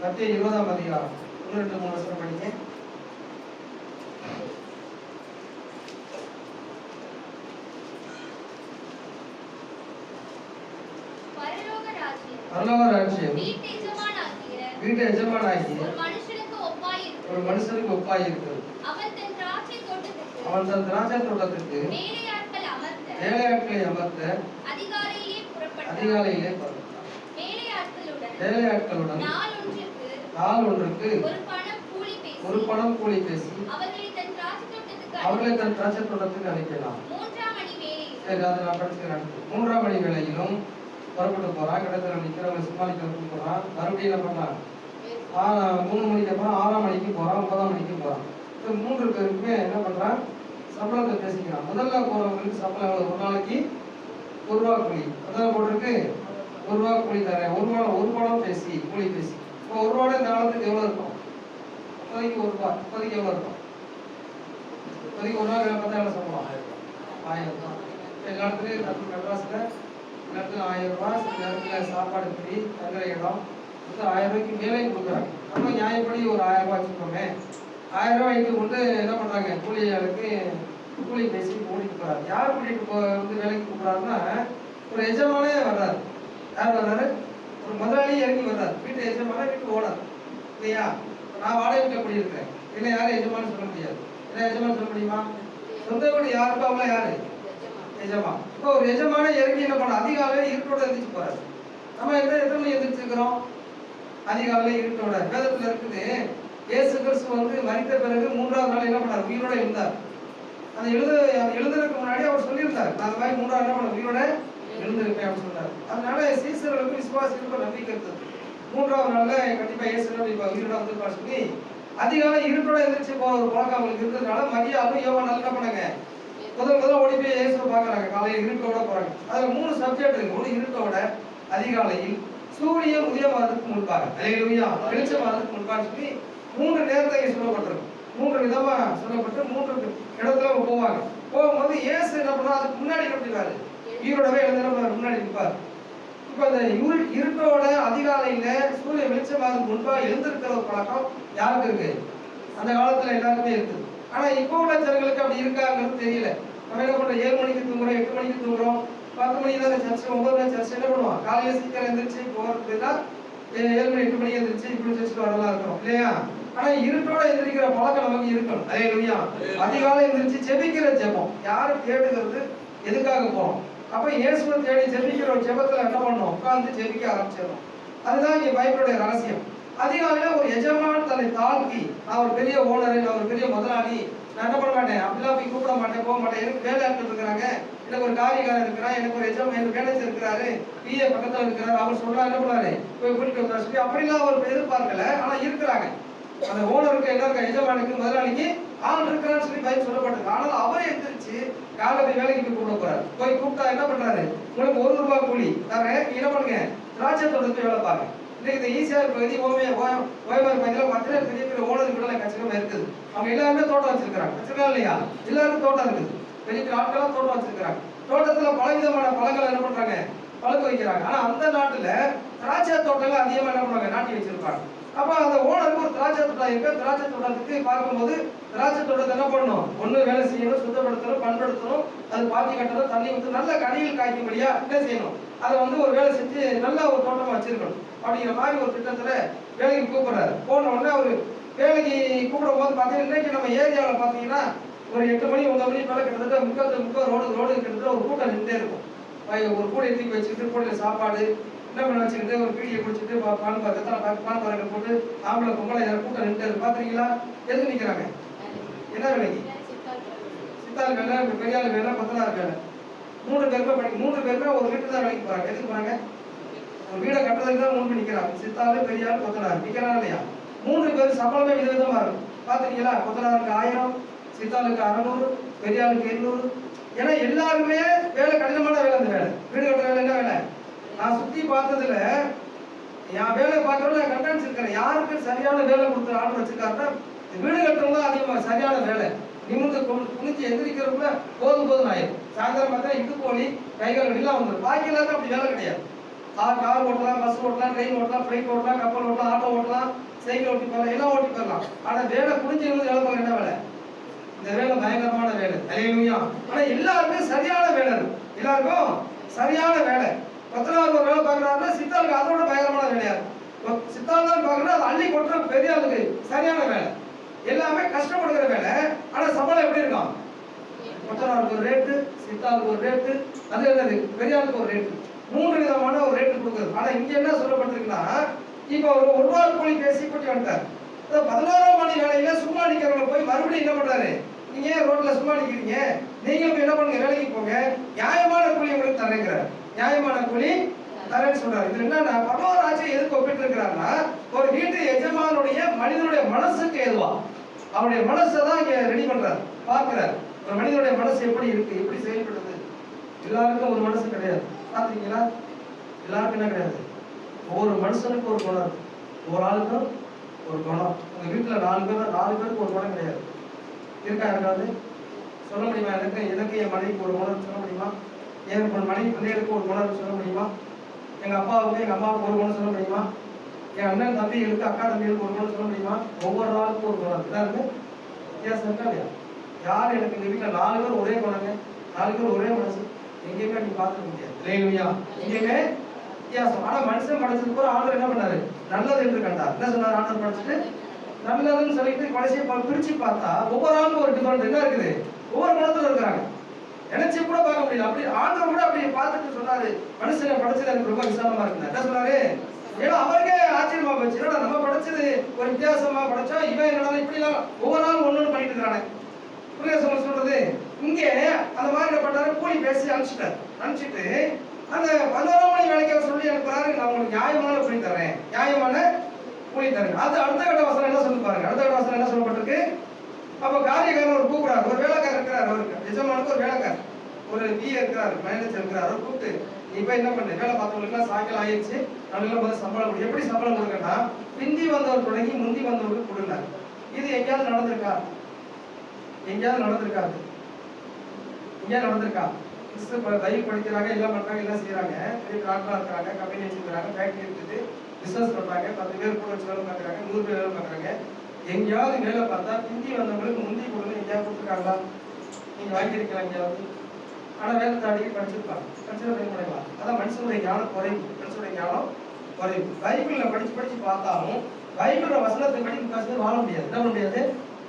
மத்திய 20ஆம் அதிகாரம் 1-2-3 வசனம் படிங்க. பரலோக ராஜ்யம் வீட்டு எஜமானாகிய ஒரு மனுஷனுக்கு ஒப்பாய் இருக்கிறது. அவன் தன் திராட்சை தோட்டத்துக்கு வேலையாட்களை அமர்த்த அதிகாலையிலே வேலையாட்களுடன் நாள் ஒன்றுக்கு ஒரு பணம் கூலி பேசி அவர்களை தன் திராட்சை தோட்டத்துக்கு அனுப்பினான். சரி, அதை நான் படிச்சுக்கிறேன். 3ஆம் மணி வேளையிலும் புறப்பட்டு போறான். கிடத்துல நிக்கிறவங்க சமாளிக்கிறதுக்கு போறான். மறுபடியும் என்ன பண்றான்? 3 மணிக்கு அப்புறம் 6ஆம் மணிக்கு போறான், 9ஆம் மணிக்கு போறான். 3 பேருக்குமே என்ன பண்றான்? சம்பளத்தை பேசிக்கிறான். முதல்ல போறவங்களுக்கு சம்பளம் எவ்வளவு? ஒரு நாளைக்கு 1 ரூபா கூலி. அதான் போட்டிருக்கு, 1 ரூபா கூலி தரேன். ஒரு பணம் பேசி கூலி பேசி. இப்போ 1 ரூபா இந்த காலத்துக்கு எவ்வளவு இருக்கும்? இப்போதைக்கு 1 ரூபா. இப்போதைக்கு எவ்வளவு இருக்கும்? இப்போதைக்கு 1 ரூபா வேலை பார்த்தா எவ்வளவு சம்பளம்? 1000 தான். எல்லா இடத்துலையும் மெட்ராஸ்ல நேரத்தில் 1000 ரூபாய். சில நேரத்தில் சாப்பாடு ஃப்ரீ, தங்குற இடம் 1000 ரூபாய்க்கு மேலே கொடுக்குறாங்க. நம்ம நியாயப்படி ஒரு 1000 ரூபாய் வச்சுக்கோமே. 1000 ரூபாய் வைத்து கொண்டு என்ன பண்ணுறாங்க? கூலியாளுக்கு கூலி பேசி கூட்டிட்டு போகிறாரு. யார் கூட்டிகிட்டு வந்து வேலைக்கு கூப்பிட்றாருன்னா, ஒரு எஜமானே வர்றாரு. யார் வர்றாரு? ஒரு முதலாளி இறங்கி வர்றாரு. வீட்டு எஜமான, வீட்டு ஓனர் இல்லையா? நான் வாடகை வீட்டில் குடியிருக்கிறேன். இல்லை, யாரும் எஜமானு சொல்ல முடியாது. இல்லை, எஜமானு சொல்ல முடியுமா? சொந்த வீடு யாருக்கும் அவங்கள யாரு? எஜமா. இப்போ ஒரு எஜமான இறங்கி என்ன பண்ண? அதிகாலையில் இருட்டோட எந்திரிச்சு போறாரு. நம்ம எத்தனை மணி எந்திரிச்சிருக்கிறோம்? அதிகாலையில் இருட்டோட. வேதத்துல இருக்குது, இயேசு கிறிஸ்து வந்து மரித்த பிறகு 3ஆவது நாள் என்ன பண்ணார்? உயிரோட இருந்தார். அந்த எழுதுறதுக்கு முன்னாடி அவர் சொல்லியிருந்தார், நான் அந்த மாதிரி 3ஆவது நாள் உயிரோட எழுந்திருப்பேன் அப்படின்னு சொன்னார். அதனால சீசர்களுக்கு விசுவாசிகளுக்கு நம்பிக்கை இருந்தது. 3ஆவது நாள்ல கண்டிப்பா இயேசு உயிரோட வந்து சொல்லி அதிகாலை இருட்டோட எந்திரிச்சு போற ஒரு பழக்கம் அவங்களுக்கு இருந்ததுனால மரியாதை யோவான் என்ன பண்ணாங்க? முதல்ல ஓடி போய் இயேசுவை பார்க்கறாங்க. காலையில் இருட்டோட போறாங்க. அதுல 3 சப்ஜெக்ட் இருக்கு. ஒன்று இருட்டோட, அதிகாலையில், சூரியன் உதயமானதுக்கு முன்பாக, அல்லேலூயா, வெளிச்சமானதுக்கு முன்பாக சொல்லி 3 நேரத்தை இங்க சொல்லப்பட்டிருக்கு. 3 விதமா சொல்லப்பட்டு 3 இடத்துல போவாங்க. போகும்போது இயேசு என்ன பண்ணா? அதுக்கு முன்னாடி நிற்பாரு. உயிரோடவே எழுந்திருப்பாரு, முன்னாடி நிற்பாரு. இப்ப அந்த இருட்டோட அதிகாலையில சூரியன் வெளிச்சமானதுக்கு முன்பாக எழுந்திருக்கிற ஒரு பழக்கம் யாருக்கு இருக்கு? அந்த காலத்துல எல்லாருக்குமே இருக்குது. ஆனா இப்போ உள்ள ஜனங்களுக்கு அப்படி இருக்காங்கிறது தெரியல. நம்ம என்ன பண்றோம்? 7 மணிக்கு தூங்குறோம், 8 மணிக்கு தூங்குறோம், 10 மணிக்கு தான் சர்ச்சை, 9 மணி சர்ச்சை. என்ன பண்ணுவோம்? காலையில சீக்கிரம் எழுந்திரிச்சு போறதுன்னா 7 மணி 8 மணிக்கு எழுந்திரிச்சு இப்படி சர்ச்சுக்கு வரலாம் இருக்கிறோம் இல்லையா? ஆனா இருட்டோட எந்திரிக்கிற பழக்கம் நமக்கு இருக்கணும். அல்லேலூயா. அதிகாலை எந்திரிச்சு ஜெபிக்கிற ஜெபம். யாரு தேடுகிறது? எதுக்காக போறோம்? அப்ப இயேசுவை தேடி ஜெபிக்கிற ஒரு ஜெபத்துல என்ன பண்ணணும்? உட்கார்ந்து ஜெபிக்க ஆரம்பிச்சிடணும். அதுதான் இங்க பைபிளுடைய ரகசியம். அதிகாலையில ஒரு எஜமான் தன்னை தாழ்த்தி, நான் ஒரு பெரிய ஓனர், நான் ஒரு பெரிய முதலாளி, நான் என்ன பண்ண மாட்டேன், அப்படிலாம் போய் கூப்பிட மாட்டேன், போக மாட்டேன். எனக்கு வேலையாட்கள் இருக்கிறாங்க, எனக்கு ஒரு காரியக்காரர் இருக்கிறான், எனக்கு ஒரு எஜமான் மேனேஜர் இருக்கிறாரு, பிஏ பக்கத்துல இருக்கிறாரு, அவர் சொல்றா என்ன பண்ணாரு, போய் கூட்டிட்டு வந்தா சொல்லி அப்படிலாம் அவர் எதிர்பார்க்கல. ஆனா இருக்கிறாங்க. அந்த ஓனருக்கு என்ன இருக்கா? எஜமானுக்கு, முதலாளிக்கு ஆள் இருக்கிறான்னு சொல்லி பைபிள் சொல்லப்பட்டிருக்கு. ஆனால் அவரே எந்திரிச்சு காலை போய் வேலைக்கு போய் கூப்பிட போறாரு. போய் கூப்பிட்டா என்ன பண்றாரு? உங்களுக்கு 1 ரூபாய் கூலி தரேன், நீங்க என்ன பண்ணுங்க? திராட்சை தோட்டத்தை வேலை பாருங்க. இன்னைக்கு இந்த ஈசிஆர் பகுதி, ஓய்வார் பகுதியில் பார்த்தீங்கன்னா பெரிய பெரிய ஓனர் வீடுலாம் கச்சிதமா இருக்குது. அவங்க எல்லாருமே தோட்டம் வச்சிருக்காங்க. வச்சிருக்கா இல்லையா? எல்லாருக்கும் தோட்டம் இருக்குது. பெரிய பெரிய ஆட்கள்லாம் தோட்டம் வச்சிருக்காங்க. தோட்டத்துல பலவிதமான பழங்களை என்ன பண்றாங்க? பழுக்க வைக்கிறாங்க. ஆனா அந்த நாட்டுல திராட்சை தோட்டங்கள் அதிகமா என்ன பண்ணுவாங்க? நாட்டி வச்சிருப்பாங்க. அப்ப அந்த ஓனருக்கு ஒரு திராட்சை தோட்டம் இருக்கு. திராட்சை தோட்டத்துக்கு பார்க்கும்போது திராட்சை தோட்டத்தை என்ன பண்ணணும்? ஒண்ணு வேலை செய்யணும், சுத்தப்படுத்தணும், பண்படுத்தணும், அது பாத்தி கட்டணும், தண்ணி ஊற்றி நல்ல கனியில் காய்க்கும்படியா என்ன செய்யணும்? அதை வந்து ஒரு வேலை செஞ்சு நல்ல ஒரு தோட்டமா வச்சிருக்கணும். அப்படிங்கிற மாதிரி ஒரு திட்டத்துல வேலைக்கு கூப்பிடுறாரு. போன உடனே அவரு வேலைக்கு கூப்பிடும் போது பார்த்தீங்கன்னா, இன்னைக்கு நம்ம ஏரியாவில் பார்த்தீங்கன்னா ஒரு 8 மணி 9 மணி மேலே கிட்டத்தட்ட முக்கால் ரோடு கிட்டத்தட்ட ஒரு கூட்டம் நின்றே இருக்கும். ஒரு கூடை தூக்கி வச்சுக்கிட்டு, கூடையில் சாப்பாடு என்ன பண்ண வச்சுக்கிட்டு, ஒரு பீடியை குடிச்சிட்டு, பான் பாருங்கள் போட்டு ஆம்பளை பொங்கலை கூட்டம் நின்று இருக்கு. பார்த்துருக்கீங்களா? எதுக்கு நிற்கிறாங்க? என்ன வேலைக்கு? சித்தாள் வேலை, பெரியாள் வேலை, கொத்தனார் வேலை. 3 பேருமே ஒரு வீட்டு தான் வேலைக்கு போறாங்க. எதுக்கு போறாங்க? ஒரு வீடை கட்டுறதுக்கு தான் 3 பேர் நிற்கிறாங்க. சித்தாள், பெரியாள், கொத்தனார் நிற்கிறாங்க இல்லையா? 3 பேர் சம்பளமே விதவிதமா இருக்கும். பார்த்துருக்கீங்களா? கொத்தனாருக்கு 1000, சித்தாளுக்கு 600, பெரியாளுக்கு 700. ஏன்னா எல்லாருமே வேலை, கடினமான வேலை. அந்த வேலை, வீடு கட்டுற வேலை. என்ன வேலை? நான் சுத்தி பார்த்ததுல என் வேலை பார்க்கறோம், நான் கண்டென்ஸ் இருக்கிறேன். யாருக்கு சரியான வேலை கொடுத்து ஆர்டர் வச்சிருக்காருன்னா வீடு கட்டுறவங்க தான் அதிகமாக சரியான வேலை. நிமிர்ந்து குனிஞ்சு எந்திரிக்கிறதுக்குள்ள போதும் ஆயிடும். சாயந்தரம் பார்த்தா இடுப்பு வலி, கைகள் வலிலாம் வந்துடும். பாக்கி எல்லாருக்கும் அப்படி வேலை கிடையாது. கார் ஓட்டலாம், பஸ் ஓட்டலாம், ட்ரெயின் ஓட்டலாம், ஃப்ளைட் ஓட்டலாம், கப்பல் ஓட்டலாம், ஆட்டோ ஓட்டலாம், சைக்கிள் ஓட்டி போகலாம், எல்லாம் ஓட்டி போகலாம். ஆனா வேலை புரிஞ்சுக்கிறது வேலை பார்க்க என்ன வேலை? இந்த வேலை பயங்கரமான வேலை. அல்லேலூயா. ஆனா எல்லாருமே சரியான வேலை இருக்கு. எல்லாருக்கும் சரியான வேலை. கொத்தனார் ஒரு வேலை பார்க்கறாருன்னா சித்தாளுக்கு அதோட பயங்கரமான வேலையா இருக்கு. சித்தாள் தான் பார்க்கறது அது அள்ளி கொட்டுற பெரிய ஆளுக்கு சரியான வேலை. எல்லாமே கஷ்டப்படுகிற வேலை. ஆனா சம்பளம் எப்படி இருக்கும்? கொத்தனாருக்கு ஒரு ரேட்டு, சித்தாளுக்கு ஒரு ரேட்டு, அது என்னது பெரிய ஆளுக்கு ஒரு ரேட்டு. 3 விதமான ஒரு ரேட்டு கொடுக்குறது. ஆனா இங்க என்ன சொல்லப்பட்டிருக்குன்னா, இப்போ ஒரு 1 ரூபா கூலி பேசி கூட்டி வந்துட்டார். 11ஆம் மணி வேலையில சும்மா நிக்கிறவங்க போய் மறுபடியும் என்ன பண்றாரு? நீங்க ஏன் ரோட்ல சும்மா நிக்கிறீங்க? நீங்களும் போய் என்ன பண்ணுங்க, வேலைக்கு போங்க, நியாயமான கூலி உங்களுக்கு தரேங்கிறார். நியாயமான கூலி தரேன்னு சொல்றாரு. இது என்னன்னா, பரலோக ராஜ்யம் எதுக்கு ஒப்பிட்டு இருக்கிறாருன்னா, ஒரு வீட்டு எஜமானுடைய மனிதனுடைய மனசுக்கு ஏதுவா அவருடைய மனசை தான் இங்க ரெடி பண்றாரு, பார்க்கிறார். ஒரு மனிதனுடைய மனசு எப்படி இருக்கு, எப்படி செயல்படுது. எல்லாருக்கும் ஒரு மனசு கிடையாது. பாத்தீங்களா? எல்லாருக்கும் என்ன கிடையாது? ஒவ்வொரு மனுஷனுக்கும் ஒரு குணம் இருக்கு. ஒவ்வொரு ஆளுக்கும் ஒரு குணம். உங்க வீட்டுல 4 பேருக்கு ஒரு குணம் கிடையாது. இருக்கா? இருக்காது? சொல்ல முடியுமா? எனக்கு என் மனைவிக்கு ஒரு குணம் சொல்ல முடியுமா? என் மனைவி பிள்ளைகளுக்கு ஒரு குணம் சொல்ல முடியுமா? எங்க அம்மாவுக்கு ஒரு குணம் சொல்ல முடியுமா? என் அண்ணன் தம்பிகளுக்கு, அக்கா தம்பிகளுக்கு ஒரு குணம் சொல்ல முடியுமா? ஒவ்வொரு ஆளுக்கும் ஒரு குணம் இருக்கு. வித்தியாசம் இருக்கா இல்லையா? யார் எனக்கு எங்க வீட்டுல 4 பேர் ஒரே குணங்க, 4 பேர் ஒரே மனசு, எங்கேயுமே நீ பார்த்துக்க முடியாது. இல்லையா? எங்கேயுமே வித்தியாசம். ஆனா மனுஷன் படைச்சதுக்கு ஒரு ஆண்டவர் என்ன பண்ணாரு? நல்லது என்று கண்டார். என்ன சொன்னார் ஆண்டவர் படைச்சிட்டு? நல்லதுன்னு சொல்லிட்டு கடைசியை பிரிச்சு பார்த்தா ஒவ்வொரு ஆளுக்கும் ஒரு டிஃபரெண்ட் என்ன இருக்குது? ஒவ்வொரு குணத்துல இருக்கிறாங்க. நினைச்சு கூட பார்க்க முடியல. அப்படி ஆண்டவர் கூட அப்படி பார்த்துட்டு சொன்னாரு, மனுஷனை படைச்சது எனக்கு ரொம்ப விசாலமா இருக்கு. என்ன சொன்னாரு? ஏன்னா அவருக்கே ஆச்சரியமா போச்சு. ஏன்னா நம்ம படைச்சது ஒரு வித்தியாசமா படைச்சா, இவன் என்னன்னா இப்படி எல்லாம் ஒவ்வொரு நாளும் ஒண்ணு பண்ணிட்டு இருக்கிறானே. புரியுது சொல்றது? இங்கே அந்த மாதிரி என்ன பண்ணாரு? கூலி பேசி அனுப்பிச்சிட்டு அந்த 11ஆம் மணி வேலைக்கு சொல்லி அனுப்புறாரு, நான் உங்களுக்கு நியாயமான கூலி தரேன், நியாயமான கூலி தரேன். அது அடுத்த கட்ட வசனம் என்ன சொல்லி பாருங்க. அடுத்த கட்ட வசனம் என்ன சொல்லப்பட்டிருக்கு? அப்ப காரியக்காரர் ஒரு கூப்பிடாரு, ஒரு வேலைக்காரர் இருக்கிறார், அவருக்கு எஜமானுக்கு ஒரு வேலைக்காரர், ஒரு பிஏ இருக்கிறாரு, மேனேஜர் இருக்கிறாரு. அவர் கூப்பிட்டு, இப்ப என்ன பண்ணு, வேலை பார்த்தவங்களுக்கு சாயங்காலம் ஆயிடுச்சு, நல்ல போது சம்பளம் கொடு. எப்படி சம்பளம் கொடுக்கன்னா, பிந்தி வந்தவர் தொடங்கி முந்தி வந்தவருக்கு கொடுங்க. இது எங்கேயாவது நடந்திருக்கா? எங்கேயாவது நடந்திருக்காது. எங்கேயாவது நடந்திருக்கா? பைக் படிக்கிறாங்க, எல்லாம் பண்றாங்க, எல்லாம் செய்யறாங்க, பெரிய டாக்டரா இருக்கிறாங்க, கம்பெனி வச்சிருக்காங்க, ஃபேக்டரி இருக்குது, பிசினஸ் பண்றாங்க, 10 பேர் கூட வச்சு வேலை பார்க்கறாங்க, 100 பேர் வேலை பார்க்கறாங்க. எங்கேயாவது வேலை பார்த்தா பிந்தி வந்தவங்களுக்கு முந்தி கொடுங்க எங்கேயாவது கொடுத்துருக்காங்களா? நீங்க வாங்கியிருக்கலாம் எங்கேயாவது? ஆனா வேலை தாடி படிச்சிருப்பாங்க, படிச்சிருக்கலாம். அதான் மனுஷனுடைய ஞானம் குறைவு, மனுஷனுடைய ஞானம் குறைவு. பைபிள்ல படிச்சு பார்த்தாலும் பைபிள வசனத்தை படி முக்காசு வாழ முடியாது. என்ன பண்ண முடியாது?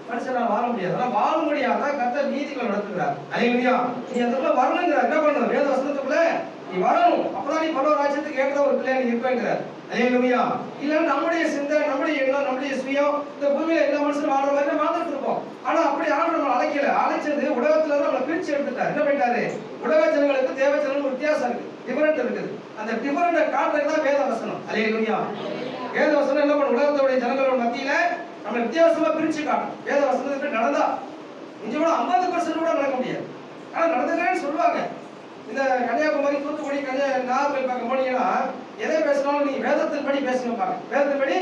மனுஷனால வாழ முடியாது. ஆனா வாழ முடியாத கர்த்தர் நீதிகளை நடத்துகிறார். அல்லேலூயா. நீ அதுக்குள்ள வரணுங்கிறார். என்ன பண்ணணும்? வேத வசனத்துக்குள்ள நீ வரணும். அப்பதான் நீ பரலோக ராஜ்யத்துக்கு ஏற்ற ஒரு பிள்ளையா நீ இருப்பேங்கிறார். அல்லேலூயா. இல்ல நம்முடைய சிந்தை, நம்முடைய எண்ணம், நம்முடைய சுயம் இந்த பூமியில எல்லா மனுஷனும் வாழ்ற மாதிரி வாழ்ந்துட்டு இருப்போம். ஆனா அப்படி ஆண்டவர் நம்ம அழைக்கல. அழைச்சது உலகத்துல இருந்து நம்மளை பிரிச்சு எடுத்துட்டார். என்ன பண்ணிட்டாரு? உலக ஜனங்களுக்கு தேவ ஜனங்களுக்கு வித்தியாசம் இருக்கு, டிஃபரெண்ட் இருக்குது. அந்த டிஃபரெண்ட காட்டுறது தான் வேத வசனம். அல்லேலூயா. வேத வசனம் என்ன பண்ணும்? உலகத்துடைய ஜனங்களோட மத்தியில நம்ம வித்தியாசமா பிரிச்சு காட்டும். வேத வசனத்துக்கு நடந்தா இங்க கூட 50% கூட நடக்க முடியாது. ஆனா நடந்துக்கிறேன்னு சொல்லுவாங்க. இந்த கன்னியாகுமரி, தூத்துக்குடி, நாகர்கோவில் பக்கம் போனீங்கன்னா எதை பேசினாலும் நீ வேதத்தின் படி பேசணும் பாங்க. வேதத்தின் படி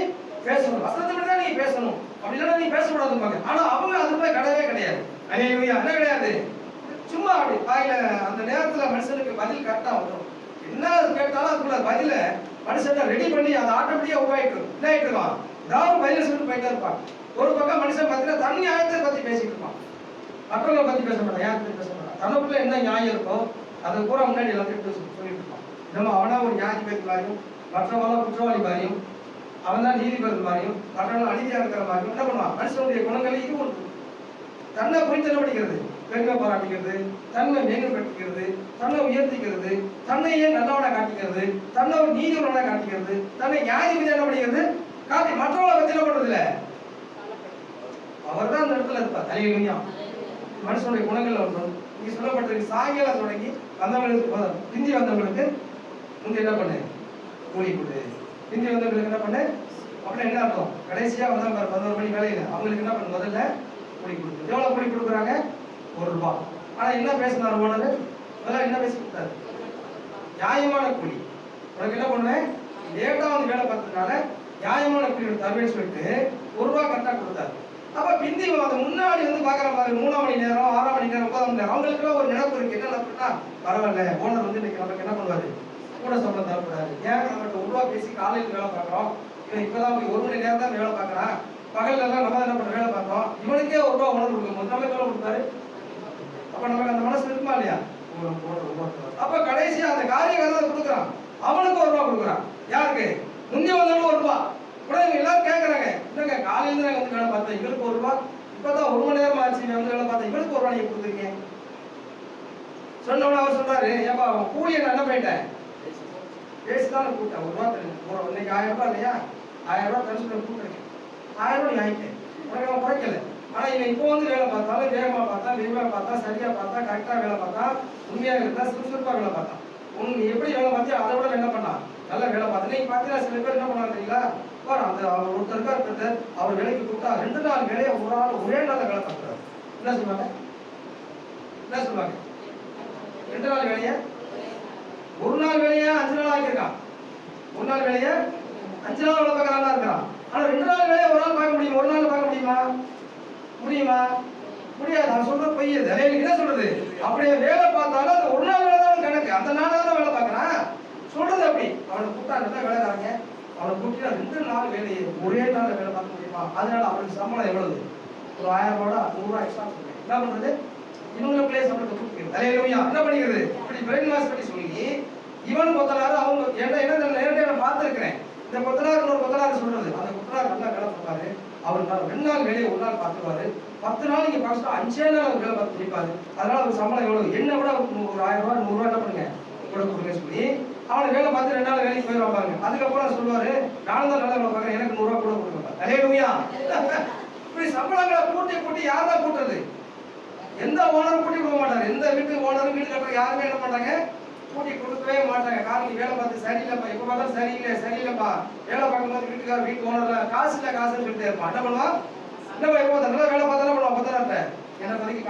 பேசணும், வசனத்தின் படி தான் நீ பேசணும், அப்படி இல்லைன்னா நீ பேசக்கூடாது பாங்க. ஆனா அவங்க அதுக்குள்ள கிடையவே கிடையாது. அல்லேலூயா. என்ன கிடையாது? சும்மா அப்படி வாயில அந்த நேரத்துல மனுஷனுக்கு பதில் கரெக்டா வரும். என்ன கேட்டாலும் அதுக்குள்ள பதில மனுஷன் ரெடி பண்ணி அதை ஆட்டோமேட்டிக்கா உருவாயிட்டு என்ன ஆயிட்டு இருக்கான்? ஏதாவது பதில சொல்லிட்டு போயிட்டே இருப்பான். ஒரு பக்கம் மனுஷன் பார்த்தீங்கன்னா தன் நியாயத்தை பத்தி பேசிட்டு இருப்பான், மற்றவங்களை பத்தி பேச மாட்டான், நியாயத்தை பேச மாட்டான். தனக்குள்ள என்ன நியாயம் இருக்கோ அதை பூரா முன்னாடி எல்லாத்தையும் சொல்லிட்டு இருப்பான். நம்ம அவனா ஒரு நியாயபதி மாதிரியும், மற்றவங்களாம் குற்றவாளி மாதிரியும், அவன் தான் நீதிபதி மாதிரியும், மற்றவங்க அநீதியா இருக்கிற மாதிரியும் என்ன பண்ணுவான்? மனுஷனுடைய குணங்களை இது ஒன்று. தன்னை குறித்து படிக்கிறது, பெருமை பாராட்டிக்கிறது, தன்னை மேம்படுத்திக்கிறது, தன்னை உயர்த்திக்கிறது, தன்னையே நல்லவனா காட்டிக்கிறது, தன்னை ஒரு நீதிபதியா காட்டிக்கிறது, தன்னை நியாயபதி என்ன படிக்கிறது காட்டி மற்றவங்களை பத்தி என்ன பண்றது இல்ல. அவர் தான் அந்த இடத்துல இருப்பார். அல்லேலூயா. மனுஷனுடைய குணங்கள் ஒன்றும் இங்க சொல்லப்பட்டிருக்கு. சாயங்காலம் தொடங்கி வந்தவங்களுக்கு, பிந்தி வந்தவங்களுக்கு முந்தி என்ன பண்ணு? கூலி கொடு. பிந்தி வந்தவங்களுக்கு என்ன பண்ணு? அப்படின்னா என்ன அர்த்தம்? கடைசியா வந்தவங்க 11 மணி வேலையில அவங்களுக்கு என்ன பண்ணு? முதல்ல கூலி கொடுத்து. எவ்வளவு கூலி கொடுக்குறாங்க? 1 ரூபாய். ஆனா என்ன பேசினார் ஓனர்? முதல்ல என்ன பேசி கொடுத்தாரு? நியாயமான கூலி. உனக்கு என்ன பண்ணுவேன்? லேட்டா வந்து வேலை பார்த்ததுனால நியாயமான கூலி தருவேன்னு சொல்லிட்டு 1 ரூபாய் கரெக்டா கொடுத்தாரு. அப்ப பிந்தி அந்த முன்னாடி வந்து பாக்குற மாதிரி 3ஆம் மணி நேரம், 6ஆம் மணி நேரம், 9ஆம் மணி நேரம் அவங்களுக்கு ஒரு நினைப்பு இருக்கு. என்ன நினைப்புனா, பரவாயில்ல ஓனர் வந்து இன்னைக்கு நமக்கு என்ன பண்ணுவாரு? கூட சம்பளம் தரக்கூடாது. ஏன் நம்மகிட்ட 1 ரூபாய் பேசி காலையில் வேலை பார்க்குறோம், இவன் இப்பதான் 1 மணி நேரம் தான் வேலை பார்க்கறான், பகல்ல எல்லாம் நம்ம என்ன பண்ண வேலை பார்த்தோம், இவனுக்கே 1 ரூபா உணர்வு கொடுக்கும், நம்ம எவ்வளவு கொடுத்தாரு? அப்ப நமக்கு அந்த மனசு இருக்குமா இல்லையா? அப்ப கடைசியா அந்த காரியக்காரன் கொடுக்குறான், அவனுக்கு 1 ரூபா கொடுக்குறான். யாருக்கு? முந்தி வந்தவனுக்கு 1 ரூபா. உடனே எல்லாரும் கேட்கறாங்க, என்னங்க காலையில இருந்து வந்து வேலை பார்த்தேன், இவனுக்கு 1 ரூபா, இப்பதான் 1 மணி நேரம் ஆச்சு வந்து வேலை பார்த்தேன், இவனுக்கு 1 ரூபா நீங்க கொடுத்துருக்கீங்க. சொன்னவன அவர் சொல்றாரு, ஏப்பா அவன் கூலியை நான் என்ன பண்ணிட்டேன், பேசிதான கூட்டேன், 1 ரூபா தரேன், இன்னைக்கு 1000 ரூபாய் இல்லையா, 1000 ரூபாய் தரேன் கூப்பிட்டுருக்கேன், 1000 ரூபாய் வாங்கிட்டேன், உனக்கு அவன் குறைக்கல. ஆனா இவன் இப்போ வந்து வேலை பார்த்தாலும் வேகமா பார்த்தா, விரிவா பார்த்தா, சரியா பார்த்தா, கரெக்டா வேலை பார்த்தா, உண்மையா இருந்தா, சுறுசுறுப்பா வேலை பார்த்தான். நீ எப்படி வேலை பார்த்தியா அதை விட என்ன பண்ணா நல்ல வேலை பார்த்து. நீங்க பாத்தீங்கன்னா சில பேர் என்ன பண்ணாங்க தெரியுங்களா, அந்த அவர் ஒருத்தருக்கா அவர் வேலைக்கு கூப்பிட்டா 2 நாள் வேலையை ஒரு ஆள் ஒரே நாள் வேலை பார்க்கிறார். என்ன சொல்லுவாங்க? 2 நாள் வேலையை 1 நாள் வேலையை 5 நாள் ஆக்கியிருக்கான். 1 நாள் வேலையை 5 நாள் வேலை பார்க்கறானா இருக்கிறான். ஆனா 2 நாள் வேலையை ஒரு நாள் பார்க்க முடியுமா? 1 நாள் பார்க்க முடியுமா? முடியாது. நான் சொல்ற பொய் அது. என்ன சொல்றது? அப்படியே வேலை பார்த்தாலும் அந்த 1 நாள் வேலை தான் கணக்கு, அந்த நாள் தான் வேலை பார்க்கறான் சொல்றது. அப்படி அவனை கூப்பிட்டா நல்லா வேலைக்காரங்க, அவனை கூப்பிட்டு 2 நாள் வேலையை ஒரே நாள் வேலை பார்க்க முடியுமா? அதனால அவனுக்கு சம்பளம் எவ்வளவு? ஒரு 1000 ரூபா 100 ரூபாய் எக்ஸ்ட்ரா கொடுக்குறேன். என்ன பண்றது? இவங்களுக்குள்ளே சம்பளத்தை கொடுக்குறது. அல்லேலூயா. என்ன பண்ணிக்கிறது? இப்படி பிரெயின் வாஷ் பண்ணி சொல்லி இவன் கொத்தனாரு அவங்க என்ன நேரடியாக நான் பார்த்துருக்கிறேன். இந்த கொத்தனார் இன்னொரு கொத்தனார் சொல்றது, அந்த கொத்தனார் நல்லா வேலை பார்ப்பாரு, அவர் 2 நாள் வேலையை 1 நாள் பார்த்துருவாரு, 10 நாள் இங்க பார்த்துட்டு 5 நாள் அவர் வேலை பார்த்து முடிப்பாரு. அதனால அவர் சம்பளம் எவ்வளவு? என்ன விட ஒரு 1000 ரூபாய் 100 ரூபாய் என்ன பண்ணுங்க கூட கொடுங்க சொல்லி அவனை வேலை பார்த்து 2 நாள் வேலைக்கு போய் வைப்பாங்க. அதுக்கப்புறம் சொல்லுவாரு, நானும் தான் நல்லா வேலை பார்க்கறேன், எனக்கு 100 ரூபாய் கூட கொடுங்க. அல்லேலூயா. இப்படி சம்பளங்களை கூட்டி யார் தான் கூட்டுறது? எந்த ஓனரும் கூட்டி கொடுக்க மாட்டாரு. எந்த வீட்டு ஓனரும் வீடு கட்டுற யாருமே என்ன பண்றாங்க, கூட்டி கொடுக்கவே மாட்டாங்க. காரணம் நீ வேலை பார்த்து சரியில்லைப்பா, எப்ப பார்த்தாலும் சரியில்லைப்பா, வேலை பார்க்கும்போது வீட்டுக்கார வீட்டு ஓனர்ல காசுன்னு சொல்லிட்டே இருப்பான். என்ன பண்ணுவான்? என்னப்பா எப்போ நல்லா வேலை பார்த்தா பண்ணுவான், பத்தனாட்ட எனக்கு வரைக்கும்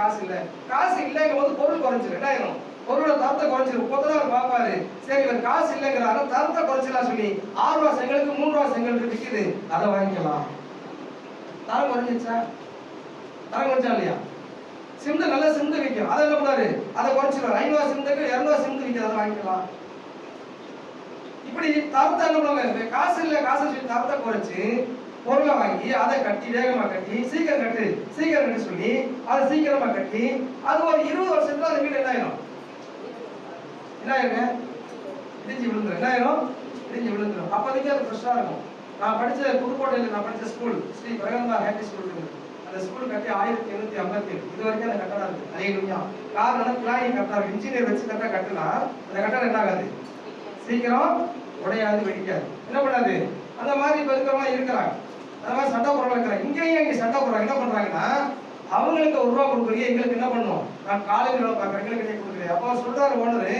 காசு இல்லைங்கும் போது பொருள் குறைஞ்சிடும். என்ன ஆயிரும்? பொருளோட தரத்தை குறைஞ்சிடும். கொத்தனார் பாப்பாரு, சரி இவர் காசு இல்லைங்கிறாரு, தரத்தை குறைச்சிடலாம் சொல்லி 6 ரூபா செங்கலுக்கு 3 ரூபா செங்கலுக்கு விற்குது, அதை வாங்கிக்கலாம். தரம் குறைஞ்சிச்சா? தரம் குறைஞ்சா இல்லையா? சிமெண்ட் நல்ல சிமெண்ட் விற்கும், அதை என்ன பண்ணாரு, அதை குறைச்சிடுவார். 500 சிமெண்ட்டுக்கு 200 சிமெண்ட் விற்குது, அதை வாங்கிக்கலாம். இப்படி தரத்தை என்ன பண்ணுவாங்க, காசு சொல்லி தரத்தை குறைச்சு பொருளை வாங்கி அதை கட்டி வேகமா கட்டி சீக்கிரம் கட்டு சொல்லி அதை சீக்கிரமா கட்டி அது ஒரு 20 வருஷத்துல அந்த வீடு என்ன ஆயிரும்? இடிஞ்சு விழுந்துரும். அப்போதைக்கு அது ஃப்ரெஷ்ஷா இருக்கும். நான் படிச்ச புதுக்கோட்டையில் நான் படிச்ச ஸ்கூல் ஸ்ரீ பிரகந்தா ஹேண்டி ஸ்கூல் இருக்குது. அந்த ஸ்கூல் கட்டி 1857 இது வரைக்கும் அந்த கட்டடம் இருக்கு. அல்லேலூயா. காரணம் பிளானிங் கட்டடம், இன்ஜினியர் வச்சு கட்டினா அந்த கட்டடம் என்ன ஆகாது, சீக்கிரம் உடையாது, வெடிக்காது. என்ன பண்ணாது? அந்த மாதிரி இப்ப இருக்கிறவங்க இருக்கிறாங்க, அந்த மாதிரி சண்டை போடுறவங்க இருக்கிறாங்க. இங்கே சண்டை போடுறாங்க. என்ன பண்றாங்கன்னா, அவங்களுக்கு 1 ரூபா கொடுக்குறீங்க, எங்களுக்கு என்ன பண்ணும், நான் காலையில் வேலை பார்க்குறேன், எங்களுக்கு நீ கொடுக்குறேன். அப்போ சொல்றாரு ஓனரு,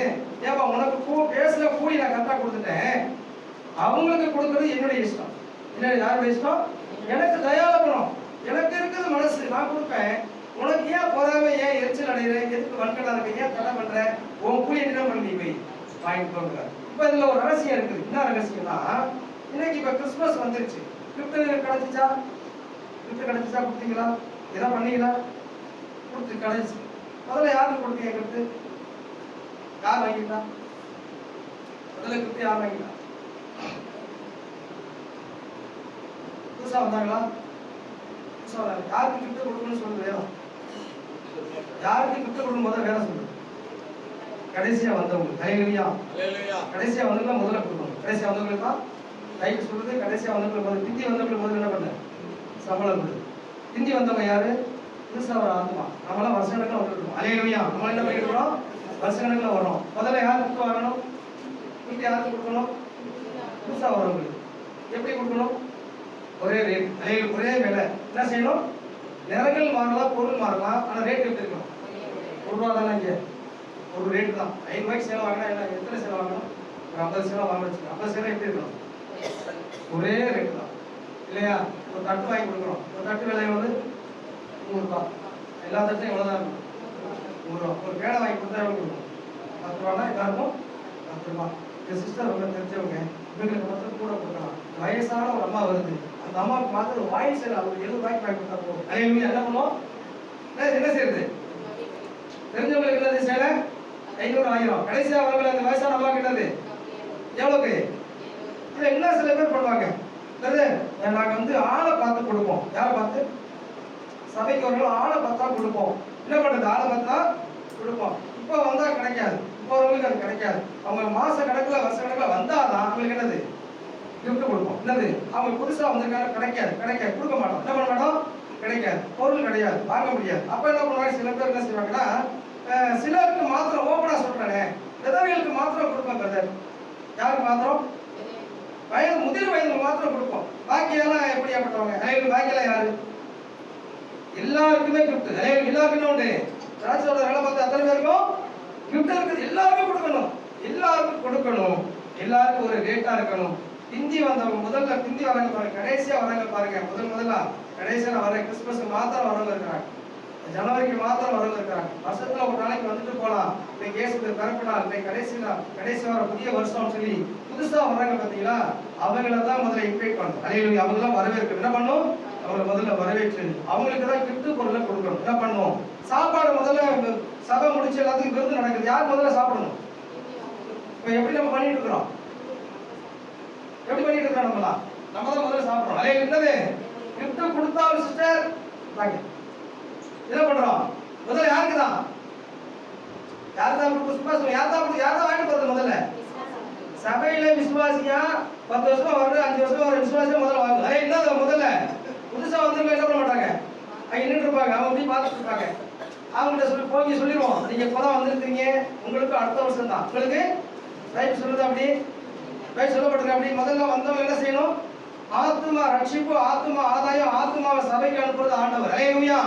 ஏப்பா உனக்கு பேசுற கூலி நான் கரெக்டாக கொடுத்துட்டேன், அவங்களுக்கு கொடுக்குறது என்னுடைய இஷ்டம். என்ன யாருடைய இஷ்டம்? எனக்கு தயாரிக்கணும், எனக்கு இருக்குது மனசு, நான் கொடுப்பேன். உனக்கு ஏன் பொறாம, ஏன் எரிச்சல் அடைகிறேன், எதுக்கு வன்கடா இருக்க, ஏன் தடை பண்ற, உன் கூலி என்ன பண்ணி போய் வாங்கிட்டு போங்க. இப்ப இதுல ஒரு ரகசியம் இருக்குது. என்ன ரகசியம்னா, இன்னைக்கு இப்ப கிறிஸ்துமஸ் வந்துருச்சு, கிஃப்ட் கிடைச்சிச்சா கொடுத்தீங்களா, எதாவது பண்ணீங்களா? கொடுத்து கிடைச்சு முதல்ல யாருக்கு கொடுத்தீங்க கிஃப்ட்? யார் வாங்கிட்டா? முதல்ல கிஃப்ட் யார் வாங்கிட்டா? புதுசா வந்தாங்களா? யாருக்கு கிஃப்ட் கொடுக்கணும்னு சொல்லுங்க வேணும். யாருக்கு கிஃப்ட் கொடுக்கும் போது வேலை சொல்லுங்க. கடைசியா வந்தவங்க. அல்லேலூயா. கடைசியா வந்தவங்க முதல்ல கொடுக்கணும். கடைசியா வந்தவங்களுக்கு தான் ரைட் சொல்றது. கடைசியா வந்தவங்களுக்கு முதல்ல, பிந்தி வந்தவங்களுக்கு முதல்ல என்ன பண்ண, சம்பளம் கொடு. பிந்தி வந்தவங்க யாரு? புதுசா ஒரு ஆத்மா. நம்மளாம் வருஷக்கணக்கில் வந்துருக்கோம். அல்லேலூயா. நம்ம என்ன பண்ணிருக்கிறோம்? வருஷக்கணக்கில் வரோம். முதல்ல யார் கிஃப்ட் வாங்கணும்? கிஃப்ட் யாருக்கு கொடுக்கணும்? புதுசா வரவங்களுக்கு. எப்படி கொடுக்கணும்? ஒரே ரேட், ஒரே விலை. என்ன செய்யணும்? நிறங்கள் மாறலாம், பொருள் மாறலாம், ஆனால் ரேட் எப்படி இருக்கணும்? 1 ரூபா தானே. இங்கே ஒரு ரேட்டு தான். 5 ரூபாய்க்கு சேவை வாங்கினா என்ன, எத்தனை சேவை வாங்கணும்? ஒரு 50 சேவை வாங்க வச்சுக்கோங்க. 50 சேவை எப்படி இருக்கணும்? ஒரே ரேட்டு தான் இல்லையா? ஒரு தட்டு வாங்கி கொடுக்குறோம், ஒரு தட்டு விலை வந்து 100 ரூபா. எல்லா தட்டும் எவ்வளோதான் இருக்கும்? 100 ரூபா. ஒரு பேடை வாங்கி கொடுத்தா எவ்வளோ கொடுக்கும்? 10 ரூபானா எல்லாருக்கும் 10 ரூபா. என் சிஸ்டர் ரொம்ப தெரிஞ்சவங்க, இவங்களுக்கு மட்டும் கூட கொடுக்கலாம். வயசான ஒரு அம்மா வருது, அந்த அம்மாவுக்கு மாத்திரம் ஒரு வாயில் சேலை ஒரு 70 ரூபாய்க்கு வாங்கி கொடுத்தா போதும். அதே என்ன பண்ணுவோம்? என்ன செய்யுது? தெரிஞ்சவங்களுக்கு என்னது சேலை 500 1000. கடைசியா வரவங்க அந்த வயசான அம்மா கிட்டது எவ்வளோக்கு? இதை என்ன சில பேர் பண்ணுவாங்க, நாங்க ஆளை பார்த்து கொடுப்போம். யாரை பார்த்து? சபைக்கு வரவங்க ஆளை பார்த்தா கொடுப்போம். என்ன பண்றது? ஆளை பார்த்தா கொடுப்போம். இப்போ வந்தா கிடைக்காது, இப்போ வரவங்களுக்கு அது கிடைக்காது. அவங்க மாச கணக்குல வருஷ கணக்குல வந்தாதான் அவங்களுக்கு என்னது கிஃப்ட் கொடுப்போம். என்னது அவங்க புதுசா வந்திருக்காங்க, கிடைக்காது கொடுக்க மாட்டோம். என்ன பண்ண மாட்டோம்? கிடைக்காது, பொருள் கிடையாது, வாங்க முடியாது. அப்ப என்ன பண்ணுவாங்க? சில பேர் என்ன செய்வாங்கன்னா, சிலருக்கு மாத்திரம் ஓப்பனா சொல்றானே, விதவைகளுக்கு மாத்திரம் கொடுப்போம் பிரதர். யாருக்கு மாத்திரம்? முதிர் வயதுக்கு மாத்திரம் கொடுப்போம். பாக்கியெல்லாம் எப்படியாப்பட்டவங்க? பாக்கியெல்லாம் யாரு? எல்லாருக்குமே கிஃப்ட். எல்லாருக்குமே உண்டு. ராஜோட வேலை பார்த்து அத்தனை பேருக்கும் கிஃப்ட் இருக்குது. எல்லாருக்கும் கொடுக்கணும், எல்லாருக்கும் ஒரு ரேட்டா இருக்கணும். ஹிந்தி வந்தவங்க முதல்ல ஹிந்தி வராங்க பாருங்க, கடைசியா வராங்க பாருங்க. முதல்ல கடைசியா வர கிறிஸ்துமஸ் மாத்திரம் வரவங்க இருக்கிறாங்க, ஜனவரிக்கு மாத்திரம் வரவங்க இருக்கிறாங்க. வருஷத்துல ஒரு நாளைக்கு வந்துட்டு போலாம். இன்னைக்கு இயேசுக்கு பிறப்பு நாள், இன்னைக்கு கடைசி வர புதிய வருஷம் சொல்லி புதுசா வர்றாங்க பாத்தீங்களா, அவங்கள தான் முதல்ல இன்வைட் பண்ணணும். அல்லேலூயா. அவங்களாம் வரவேற்கணும். என்ன பண்ணும்? அவங்களை முதல்ல வரவேற்று அவங்களுக்கு தான் கிஃப்ட் பொருளை கொடுக்கணும். என்ன பண்ணுவோம்? சாப்பாடு முதல்ல சபை முடிச்சு எல்லாத்துக்கும் விருந்து நடக்குது. யார் முதல்ல சாப்பிடணும்? இப்ப எப்படி நம்ம பண்ணிட்டு இருக்கிறோம்? நம்ம தான் முதல்ல சாப்பிடுறோம். அதே என்னது கிஃப்ட் கொடுத்தாலும் சிஸ்டர் என்ன பண்றோம்? முதல்ல யாருக்கு தான் விசுவாசம், யார் தான் வாங்கிட்டு போறது? முதல்ல சபையில விசுவாசியா 10 வருஷமா வர்ற 5 வருஷமா வர விசுவாசியா முதல்ல வாங்க. அதே என்ன முதல்ல புதுசா வந்தவங்க என்ன பண்ண மாட்டாங்க, நின்றுட்டு இருப்பாங்க. அவங்க அப்படி பார்த்துட்டு இருப்பாங்க. அவங்கள்ட்ட சொல்லிடுவோம், நீங்க இப்பதான் வந்திருக்கீங்க, உங்களுக்கு அடுத்த வருஷம் தான் உங்களுக்கு ரைட் சொல்லுது. அப்படி ரைட் சொல்லப்பட்டிருக்கு. அப்படி முதல்ல வந்தவங்க என்ன செய்யணும்? ஆத்துமா ரட்சிப்பு, ஆத்துமா ஆதாயம், ஆத்துமாவை சபைக்கு அனுப்புறது ஆண்டவர். அல்லேலூயா.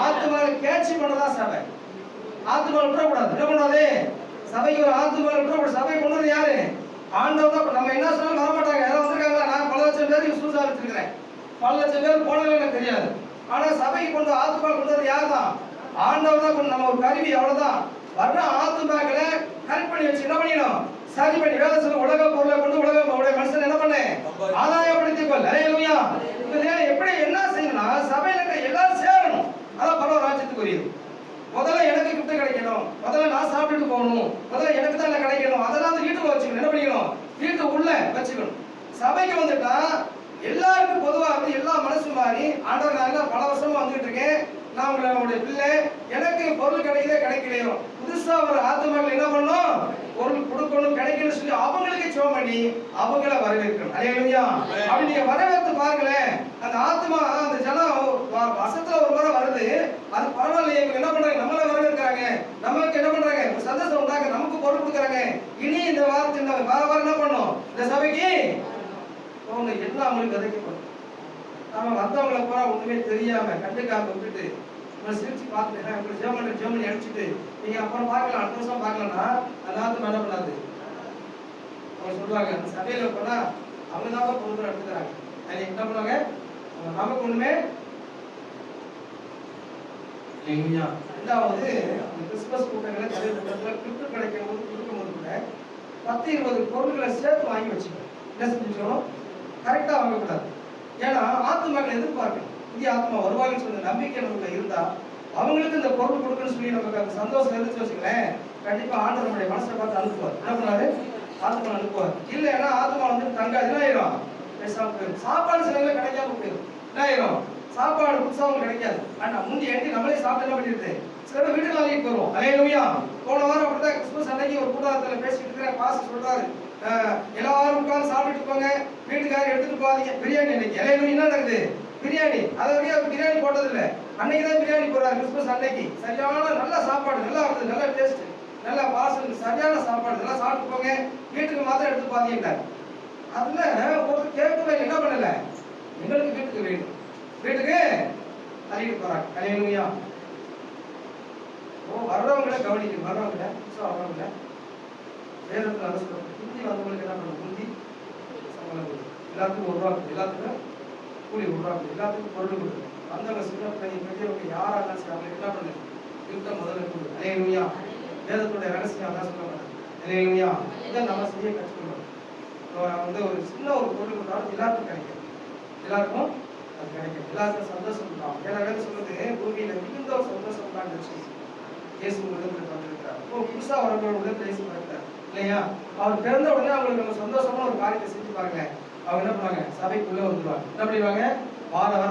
ஆத்துமாவை கேட்சி பண்ணதா சபை. ஆத்துமாவை விட்டுறக்கூடாது. என்ன பண்ணாது? சபைக்கு ஒரு ஆத்துமாவை விட்டுறக்கூடாது. சபை கொண்டது யாரு? ஆண்டவர் தான். நம்ம என்ன சொன்னாலும் வரமாட்டாங்க. யாரும் வந்திருக்காங்களா? நான் பல லட்சம் பேர் விசுவாசா வச்சிருக்கிறேன், பல லட்சம் பேர் போனவங்க எனக்கு தெரியாது. ஆனா சபைக்கு கொண்டு ஆத்துமா கொண்டது யார் தான்? ஆண்டவர் தான் கொண்டு. நம்ம ஒரு கருவி, அவ்வளவுதான். வர்ற ஆத்துமாக்களை கரெக்ட் பண்ணி வச்சு என்ன பண்ணிடணும்? சரி பண்ணி வேலை சொல்ல உலக பொருளை கொண்டு உலக மனுஷன் என்ன பண்ண ஆதாயப்படுத்திக் கொள். அல்லேலூயா. எப்படி என்ன செய்யணும்னா சபையில எல்லாரும் சேரணும். அதான் பரவ ராஜ்யத்துக்கு உரியது. முதல்ல எனக்கு கிஃப்ட் கிடைக்கணும், முதல்ல நான் சாப்பிட்டுட்டு போகணும், முதல்ல எனக்கு தான் கிடைக்கணும். அதெல்லாம் வீட்டுக்கு வச்சுக்கணும். என்ன பண்ணிக்கணும்? வீட்டு உள்ள வச்சுக்கணும். சபைக்கு வந்துட்டா எல்லாருக்கும் பொதுவா எல்லா மனசு மாறி ஆண்டவர் நான் பல வருஷமா வந்துட்டு இருக்கேன், நான் உங்களுடைய பிள்ளை, எனக்கு பொருள் கிடைக்கலையோ புதுசா ஒரு ஆத்துமாக்கள் என்ன பண்ணணும்? பொருள் கொடுக்கணும், கிடைக்கணும்னு சொல்லி அவங்களுக்கு ஜெபம் பண்ணி அவங்கள வரவேற்கணும். அல்லேலூயா. அப்படி நீங்க வரவேற்று பாருங்களேன், அந்த ஆத்மா அந்த ஜனம் வருஷத்துல ஒரு முறை வருது, அது பரவாயில்லையே. இவங்க என்ன பண்றாங்க? நம்மள வரவேற்கிறாங்க, நமக்கு என்ன பண்றாங்க? ஒரு சந்தோஷம் உண்டாங்க, நமக்கு பொருள் கொடுக்குறாங்க. இனி இந்த வாரத்தில் வாரம் என்ன பண்ணும்? இந்த சபைக்கு அவங்க எல்லாம் அவங்களுக்கு விதைக்கப்படும். நாம வந்தவங்களை பூரா ஒண்ணுமே தெரியாம கண்டுக்காம விட்டுட்டு சிரிச்சு பார்த்துட்டு உங்களுக்கு ஜெர்மனி அடிச்சுட்டு நீங்க அப்புறம் பார்க்கலாம், அடுத்த வருஷம் பார்க்கலாம்னா எல்லாத்துக்கும் என்ன பண்ணாது. அவங்க சொல்றாங்க அந்த சபையில போனா அவங்க தான் பொருள் எடுத்துக்கிறாங்க. அது என்ன பண்ணுவாங்க? நமக்கு ஒண்ணுமே. ரெண்டாவது கிறிஸ்துமஸ் கூட்டங்களை சபை கூட்டத்துல கிஃப்ட் கொடுக்கும்போது கூட 10-20 பொருட்களை சேர்த்து வாங்கி வச்சுக்கணும். என்ன செஞ்சுக்கணும்? கரெக்டா வாங்கக்கூடாது. ஏன்னா ஆத்துமாக்கள் எதிர்பார்க்கணும். இந்திய ஆத்மா வருவாங்கன்னு சொன்ன நம்பிக்கை நமக்கு இருந்தா அவங்களுக்கு இந்த பொருள் கொடுக்கணும்னு சொல்லி நமக்கு அந்த சந்தோஷம் இருந்துச்சு வச்சுங்களேன், கண்டிப்பா ஆண்டவர் நம்முடைய மனசை பார்த்து அனுப்புவார். என்ன பண்ணாரு? ஆத்மா அனுப்புவார். இல்லைன்னா ஆத்மா தங்காது. என்ன ஆயிரும்? சாப்பாடு சில கிடைக்காம போயிடும். என்ன ஆயிரும்? சாப்பாடு புதுசா அவங்களுக்கு கிடைக்காது. ஆனா முந்தி எண்டி நம்மளே சாப்பிட்டு என்ன பண்ணிட்டு சில வீட்டுக்கு வாங்கிட்டு வருவோம். அல்லேலூயா. போன வாரம் அப்படிதான் கிறிஸ்துமஸ் அன்னைக்கு ஒரு கூட்டத்துல பேசிட்டு இருக்கிறேன். பாஸ்டர் சொல்றாரு, எல்லாரும் உட்கார்ந்து சாப்பிட்டு போங்க, வீட்டுக்காரர் எடுத்துட்டு போகாதீங்க. பிரியாணி அன்னைக்கு அல்லேலூயா என்ன நடக்குது? பிரியாணி. அதை பிரியாணி போட்டது இல்லை, அன்னைக்குதான் பிரியாணி போடுறாரு. கிறிஸ்துமஸ் அன்னைக்கு சரியான நல்ல சாப்பாடு, நல்லா இருக்குது, நல்ல டேஸ்ட், நல்ல பாசல், சரியான சாப்பாடு, நல்லா சாப்பிட்டு போங்க, வீட்டுக்கு மாத்திரம் எடுத்து பாத்தீங்கட்டாரு. அதுல ஒரு கேட்கவே என்ன பண்ணல, எங்களுக்கு வீட்டுக்கு வேணும், வீட்டுக்கு தள்ளிட்டு போறாங்க. அல்லேலூயா. வர்றவங்களை கவனிக்கணும். வர்றவங்கள வேதத்துல அதை சொல்றாங்க. ஹிந்தி வந்தவங்களுக்கு என்ன பண்ணணும்? முந்தி சம்பளம் கொடுக்கும், எல்லாத்துக்கும் 1 ரூபா, எல்லாத்துக்கும் கூலி 1 ரூபா, எல்லாத்துக்கும் பொருள் கொடுக்கும். வந்தவங்க சின்ன பிள்ளைங்க பெரியவங்க யாரா இருந்தாலும் சரி அவங்களுக்கு என்ன பண்ணு? கிஃப்ட முதல்ல கொடு. அல்லேலூயா. வேதத்துடைய ரகசியம் அதான் சொல்ல மாட்டாங்க. அல்லேலூயா. இதை நம்ம செய்ய கற்றுக்கணும். ஒரு சின்ன ஒரு பொருள் கொடுத்தாலும் எல்லாத்துக்கும் கிடைக்கும், எல்லாருக்கும் அது கிடைக்கும், எல்லாருக்கும் சந்தோஷம் உண்டாகும். ஏன்னா வேலை சொல்றது பூமியில மிகுந்த ஒரு சந்தோஷம் உண்டாந்துச்சு. இயேசு உலகத்தில் வந்திருக்கிறார். புதுசா வரவங்களோட உலகத்தில் இயேசு பிறந்தார் இல்லையா? அவர் பிறந்த உடனே அவங்களுக்கு நம்ம சந்தோஷமா ஒரு காரியத்தை செஞ்சு பாருங்க. அவங்க என்ன பண்ணுவாங்க, சபைக்குள்ள வந்துருவாங்க. என்ன பண்ணிடுவாங்க, வர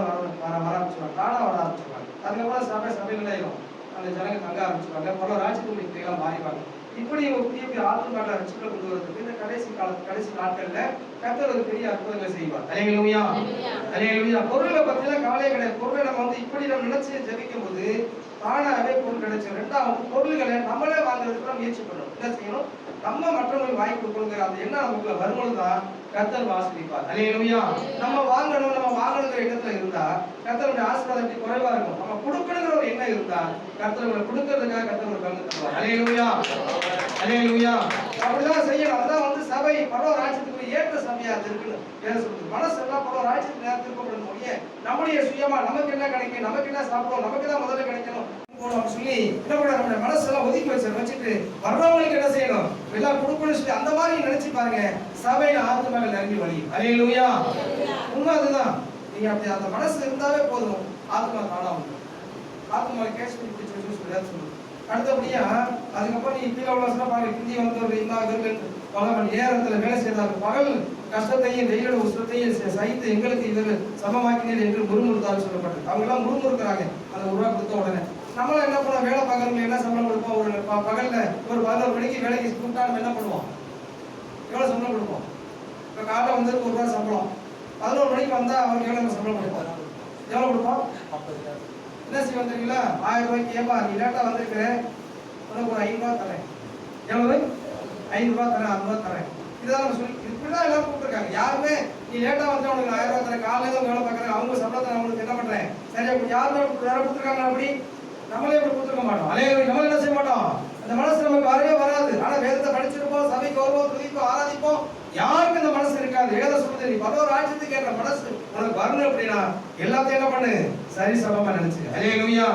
ஆரம்பிச்சுவாங்க, தானா வர ஆரம்பிச்சுவாங்க. அதுக்கப்புறம் சபையில் என்ன ஆயிடும், அந்த ஜனங்க தங்க ஆரம்பிச்சுவாங்க. பல ராஜ்யத்துடைய கிளைகளாக மாறிவாங்க. இப்படி ஒரு பெரிய ஆத்துமாட்ட ரட்சிப்பை கொண்டு வரதுக்கு இந்த கடைசி நாட்கள்ல கர்த்தர் ஒரு பெரிய அற்புதங்களை செய்வார். அல்லேலூயா, அல்லேலூயா. பொருளை பத்திலாம் கவலையே கிடையாது. பொருளை நம்ம வந்து இப்படி நம்ம நினைச்சு ஜெபிக்கும் போது தானாகவே பொருள் கிடைச்சிடும். ரெண்டாவது, பொருள்களை நம்மளே வாங்குறதுக்கு முயற்சி பண்ணணும். என்ன செய்யணும், நம்ம மற்றவங்களுக்கு வாங்கி கொடுக்கணுங்கிற அந்த எண்ணம் நமக்குள்ள வரும்பொழுதுதான் கர்த்தர் ஆசீர்வதிப்பார். அல்லேலூயா. நம்ம வாங்கணுங்கிற எண்ணத்துல இருந்தா கர்த்தருடைய ஆசீர்வாதம் குறைவா இருக்கும். நம்ம கொடுக்கணுங்கிற ஒரு எண்ணம் இருந்தா கர்த்தர் கொடுக்கறதுக்காக கர்த்தர் ஒரு பங்கு தருவார். அல்லேலூயா, அல்லேலூயா. அப்படிதான் செய்யணும். அதான் வந்து சபை பரலோக ராஜ்யத்துக்கு ஏற்ற சபையா இருக்குன்னு வேதம் சொல்லுது. மனசெல்லாம் பரலோக ராஜ்யத்துக்கு நேரா திருப்பப்படணும். நம்முடைய சுயமா நமக்கு என்ன கிடைக்கும், நமக்கு என்ன சாப்பிடும், நமக்கு தான் முதல்ல கிடைக்கணும் சொல்லி என்ன பண்ண, நம்மளுடைய மனசெல்லாம் ஒதுக்கி வச்சுட்டு வர்றவங்களுக்கு என்ன செய்யணும், எல்லாம் கொடுக்கணும்னு சொல்லி அந்த மாதிரி நினைச்சு பாருங்க. சபையில ஆத்துமாக்கள் நிரம்பி வழியும். அல்லேலூயா. உண்மை அதுதான். நீங்க அப்படி அந்த மனசு இருந்தாவே போதும், ஆத்மா தானா வந்துடும். ஆத்மா கேஸ் பண்ணி பிடிச்சு சொல்லுது. அடுத்தபடியா அதுக்கப்புறம் நீ கீழே உள்ள பாருங்க, ஹிந்தி வந்து ஒரு இவர்கள் பல மணி நேரத்தில் வேலை செய்தார்கள். பகல் கஷ்டத்தையும் வெயிலோட உஷ்ணத்தையும் சகித்து எங்களுக்கு இதில் சமமாக்கினீர் என்று முறுமுறுத்தாரு சொல்லப்பட்டது. அவங்க எல்லாம் முறுமுறுக்கிறாங்க அந்த ரூபா கொடுத்த உடனே. நம்மளும் என்ன பண்ணுவோம், வேலை பார்க்கறவங்களுக்கு என்ன சம்பளம் கொடுப்போம், ஒரு பகல்ல ஒரு 11 மணிக்கு வேலைக்கு கூப்பிட்டா நம்ம என்ன பண்ணுவோம், எவ்வளவு சம்பளம் கொடுப்போம். இப்போ காலைல வந்து ₹1 சம்பளம், 11 மணிக்கு வந்தா அவருக்கு எவ்வளவு சம்பளம் கொடுப்போம், எவ்வளவு கொடுப்போம். என்ன செய்ய வந்திருக்கீங்களா, ₹1000 ஏப்பா நீ லேட்டா வந்திருக்கிற, உனக்கு ஒரு ₹5 தரேன். எவ்வளவு, ₹5 தரேன், ₹50 தரேன். இதான் நம்ம சொல்லி இப்படிதான் எல்லாரும் கூப்பிட்டுருக்காங்க. யாருமே நீ லேட்டா வந்து உனக்கு ₹1000 தரேன், காலையில வேலை பார்க்குறாங்க, அவங்க சம்பளத்தை அவங்களுக்கு என்ன பண்றேன் சரியா யாருமே வேலை கொடுத்துருக்காங்க. அப்படி நம்மளே இப்படி கொடுத்துருக்க மாட்டோம். அல்லேலூயா. நம்ம என்ன செய்ய மாட்டோம், அந்த மனசு நமக்கு வரவே வராது. ஆனா வேதத்தை படிச்சிருப்போம், சபைக்கு வருவோம், துதிப்போம், ஆராதிப்போம். யாருக்கும் இந்த மனசு இருக்காது. வேதம் சொல்லுது, நீ பரலோக ராஜ்யத்துக்கு ஏற்ற மனசு உனக்கு வரணும் அப்படின்னா எல்லாத்தையும் என்ன பண்ணு, சரி சமமா நினைச்சு. அல்லேலூயா,